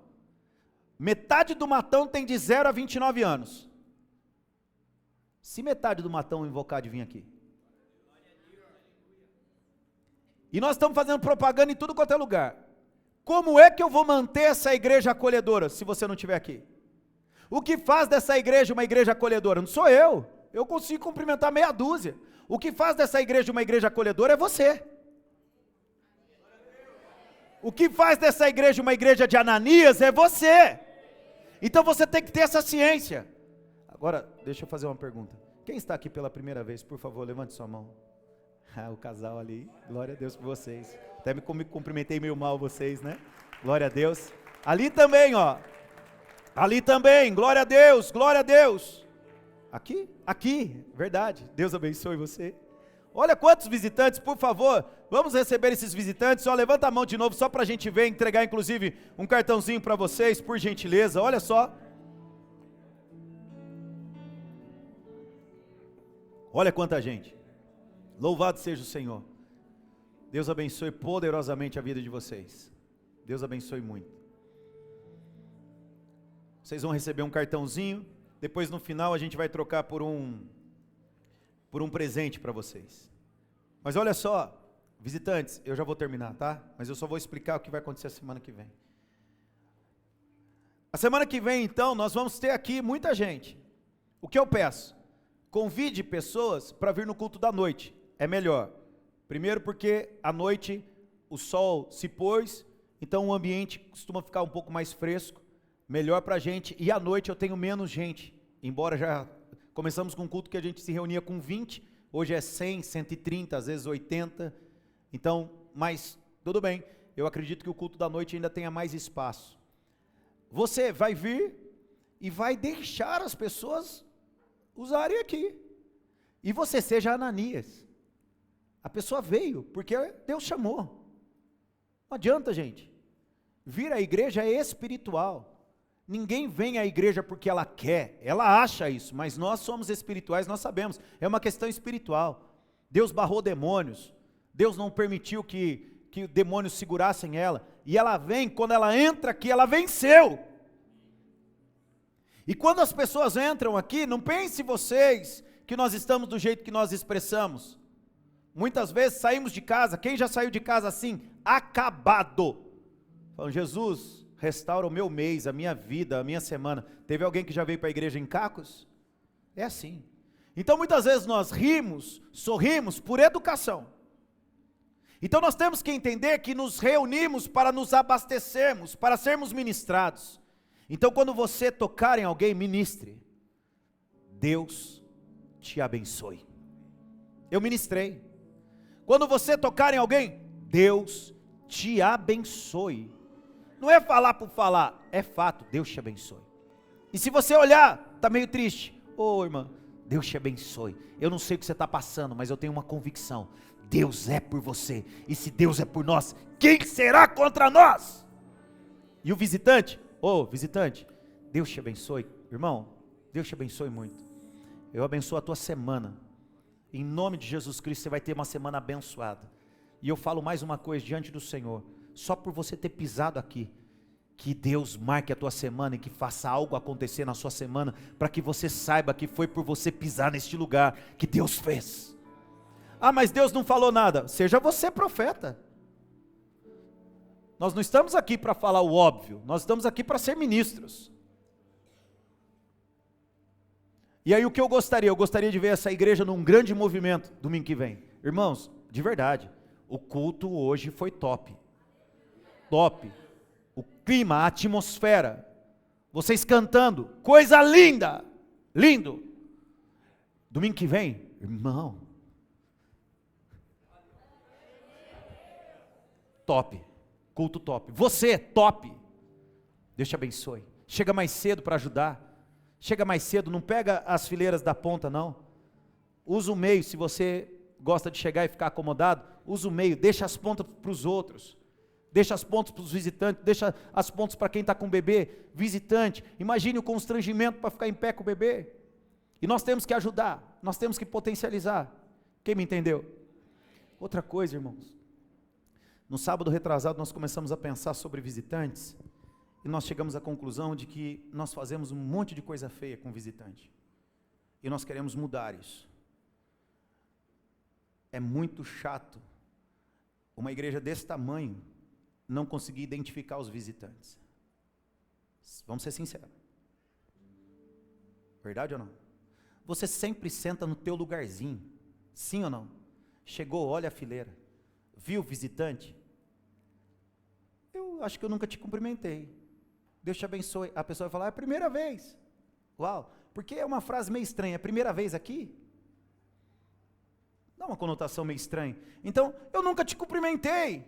Metade do matão tem de 0 a 29 anos. Se metade do matão invocar de vir aqui. E nós estamos fazendo propaganda em tudo quanto é lugar. Como é que eu vou manter essa igreja acolhedora se você não estiver aqui? O que faz dessa igreja uma igreja acolhedora? Não sou eu. Eu consigo cumprimentar meia dúzia. O que faz dessa igreja uma igreja acolhedora é você. O que faz dessa igreja uma igreja de Ananias é você. Então você tem que ter essa ciência. Agora, deixa eu fazer uma pergunta. Quem está aqui pela primeira vez, por favor, levante sua mão. O casal ali, glória a Deus por vocês. Até me cumprimentei meio mal vocês, né? Glória a Deus. Ali também, ó. Ali também, glória a Deus, glória a Deus. Aqui, verdade. Deus abençoe você. Olha quantos visitantes, por favor. Vamos receber esses visitantes. Só levanta a mão de novo, só para a gente ver, entregar inclusive um cartãozinho para vocês, por gentileza. Olha só. Olha quanta gente. Louvado seja o Senhor. Deus abençoe poderosamente a vida de vocês. Deus abençoe muito. Vocês vão receber um cartãozinho. Depois no final a gente vai trocar por um presente para vocês. Mas olha só, visitantes, eu já vou terminar, tá? Mas eu só vou explicar o que vai acontecer a semana que vem. A semana que vem, então, nós vamos ter aqui muita gente. O que eu peço? Convide pessoas para vir no culto da noite. É melhor. Primeiro porque à noite o sol se pôs, então o ambiente costuma ficar um pouco mais fresco, melhor para a gente, e à noite eu tenho menos gente, embora já começamos com um culto que a gente se reunia com 20, hoje é 100, 130, às vezes 80, então, mas tudo bem, eu acredito que o culto da noite ainda tenha mais espaço. Você vai vir e vai deixar as pessoas usarem aqui, e você seja Ananias. A pessoa veio, porque Deus chamou. Não adianta, gente. Vir à igreja é espiritual. Ninguém vem à igreja porque ela quer, ela acha isso, mas nós somos espirituais, nós sabemos. É uma questão espiritual. Deus barrou demônios. Deus não permitiu que demônios segurassem ela. E ela vem, quando ela entra aqui, ela venceu. E quando as pessoas entram aqui, não pense vocês que nós estamos do jeito que nós expressamos. Muitas vezes saímos de casa, quem já saiu de casa assim, acabado? Falando, Jesus, restaura o meu mês, a minha vida, a minha semana. Teve alguém que já veio para a igreja em cacos? É assim. Então muitas vezes nós rimos, sorrimos por educação. Então nós temos que entender que nos reunimos para nos abastecermos, para sermos ministrados. Então quando você tocar em alguém, ministre. Deus te abençoe. Eu ministrei. Quando você tocar em alguém, Deus te abençoe. Não é falar por falar, é fato, Deus te abençoe. E se você olhar, está meio triste, ô irmã, Deus te abençoe. Eu não sei o que você está passando, mas eu tenho uma convicção, Deus é por você, e se Deus é por nós, quem será contra nós? E o visitante, ô visitante, Deus te abençoe. Irmão, Deus te abençoe muito. Eu abençoo a tua semana. Em nome de Jesus Cristo, você vai ter uma semana abençoada. E eu falo mais uma coisa diante do Senhor. Só por você ter pisado aqui, que Deus marque a tua semana e que faça algo acontecer na sua semana, para que você saiba que foi por você pisar neste lugar que Deus fez. Ah, mas Deus não falou nada. Seja você profeta. Nós não estamos aqui para falar o óbvio, nós estamos aqui para ser ministros. E aí o que eu gostaria de ver essa igreja num grande movimento domingo que vem. Irmãos, de verdade, o culto hoje foi top. Top. O clima, a atmosfera, vocês cantando, coisa linda, lindo. Domingo que vem, irmão, top, culto top. Você, top. Deus te abençoe. Chega mais cedo para ajudar. Chega mais cedo, não pega as fileiras da ponta não. Usa o meio, se você gosta de chegar e ficar acomodado, usa o meio, deixa as pontas para os outros. Deixa as pontas para os visitantes, deixa as pontas para quem está com o bebê, visitante. Imagine o constrangimento para ficar em pé com o bebê. E nós temos que ajudar, nós temos que potencializar. Quem me entendeu? Outra coisa, irmãos. No sábado retrasado nós começamos a pensar sobre visitantes. E nós chegamos à conclusão de que nós fazemos um monte de coisa feia com visitante. E nós queremos mudar isso. É muito chato uma igreja desse tamanho não conseguir identificar os visitantes. Vamos ser sinceros. Verdade ou não? Você sempre senta no teu lugarzinho. Sim ou não? Chegou, olha a fileira. Viu o visitante? Eu acho que eu nunca te cumprimentei. Deus te abençoe. A pessoa vai falar, é a primeira vez. Uau, porque é uma frase meio estranha. É a primeira vez aqui? Dá uma conotação meio estranha. Então, eu nunca te cumprimentei.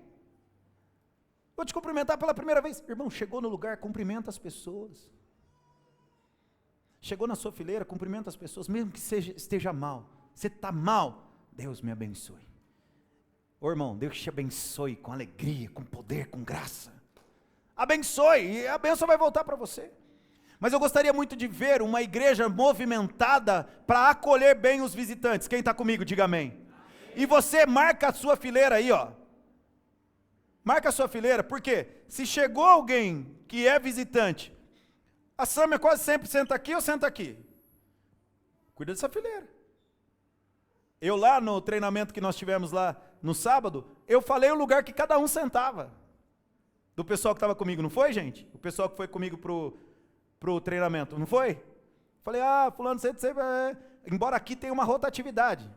Vou te cumprimentar pela primeira vez. Irmão, chegou no lugar, cumprimenta as pessoas. Chegou na sua fileira, cumprimenta as pessoas, mesmo que esteja mal. Você está mal, Deus me abençoe. Ô irmão, Deus te abençoe com alegria, com poder, com graça. Abençoe, e a bênção vai voltar para você. Mas eu gostaria muito de ver uma igreja movimentada para acolher bem os visitantes. Quem está comigo, diga amém. E você marca a sua fileira aí, ó. Marca a sua fileira, porque se chegou alguém que é visitante, a Sâmia quase sempre senta aqui ou senta aqui. Cuida dessa fileira. Eu lá no treinamento que nós tivemos lá no sábado, eu falei o lugar que cada um sentava. Do pessoal que estava comigo, não foi, gente? O pessoal que foi comigo pro treinamento, não foi? Falei, fulano, você embora aqui tenha uma rotatividade,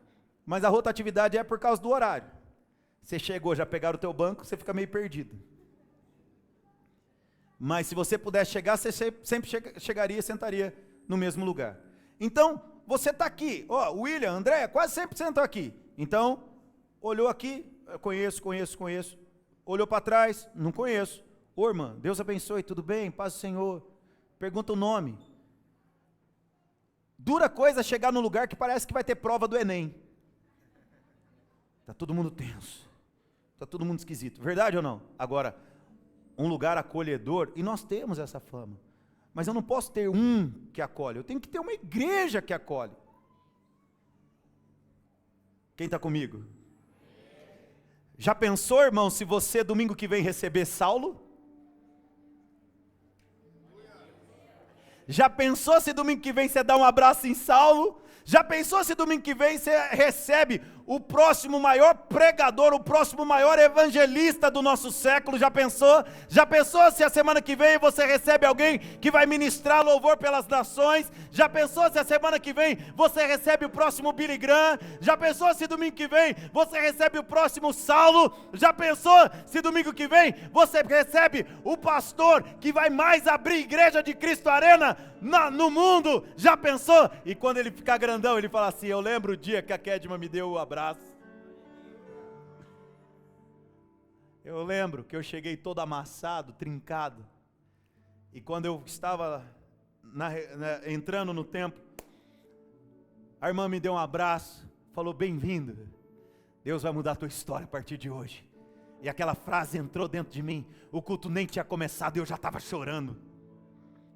mas a rotatividade é por causa do horário. Você chegou, já pegaram o teu banco, você fica meio perdido. Mas se você pudesse chegar, você sempre chegaria e sentaria no mesmo lugar. Então, você está aqui, William, Andréia, quase sempre sentam aqui. Então, olhou aqui, conheço. Olhou para trás, não conheço. Ô irmã, Deus abençoe, tudo bem? Paz do Senhor. Pergunta o nome. Dura coisa chegar num lugar que parece que vai ter prova do Enem. Está todo mundo tenso. Está todo mundo esquisito. Verdade ou não? Agora, um lugar acolhedor, e nós temos essa fama. Mas eu não posso ter um que acolhe, eu tenho que ter uma igreja que acolhe. Quem está comigo? Já pensou, irmão, se você domingo que vem receber Saulo? Já pensou se domingo que vem você dá um abraço em Saulo? Já pensou se domingo que vem você recebe o próximo maior pregador, o próximo maior evangelista do nosso século? Já pensou? Já pensou se a semana que vem você recebe alguém que vai ministrar louvor pelas nações? Já pensou se a semana que vem você recebe o próximo Billy Graham? Já pensou se domingo que vem você recebe o próximo Saulo? Já pensou se domingo que vem você recebe o pastor que vai mais abrir igreja de Cristo Arena no mundo? Já pensou? E quando ele ficar grandão, ele fala assim, eu lembro o dia que a Kedma me deu o abraço. Eu lembro que eu cheguei todo amassado, trincado, e quando eu estava entrando no templo, a irmã me deu um abraço, falou, bem-vindo, Deus vai mudar a tua história a partir de hoje. E aquela frase entrou dentro de mim, o culto nem tinha começado e eu já estava chorando.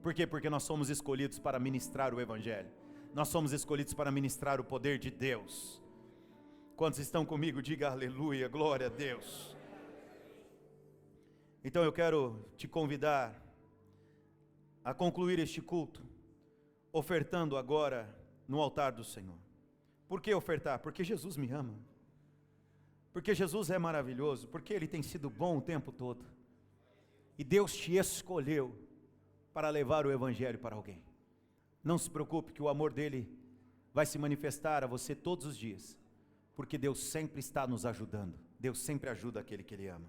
Por quê? Porque nós somos escolhidos para ministrar o Evangelho. Nós somos escolhidos para ministrar o poder de Deus. Quantos estão comigo? Diga aleluia, glória a Deus. Então eu quero te convidar a concluir este culto, ofertando agora no altar do Senhor. Por que ofertar? Porque Jesus me ama. Porque Jesus é maravilhoso. Porque Ele tem sido bom o tempo todo. E Deus te escolheu para levar o Evangelho para alguém. Não se preocupe que o amor dEle vai se manifestar a você todos os dias. Porque Deus sempre está nos ajudando. Deus sempre ajuda aquele que Ele ama.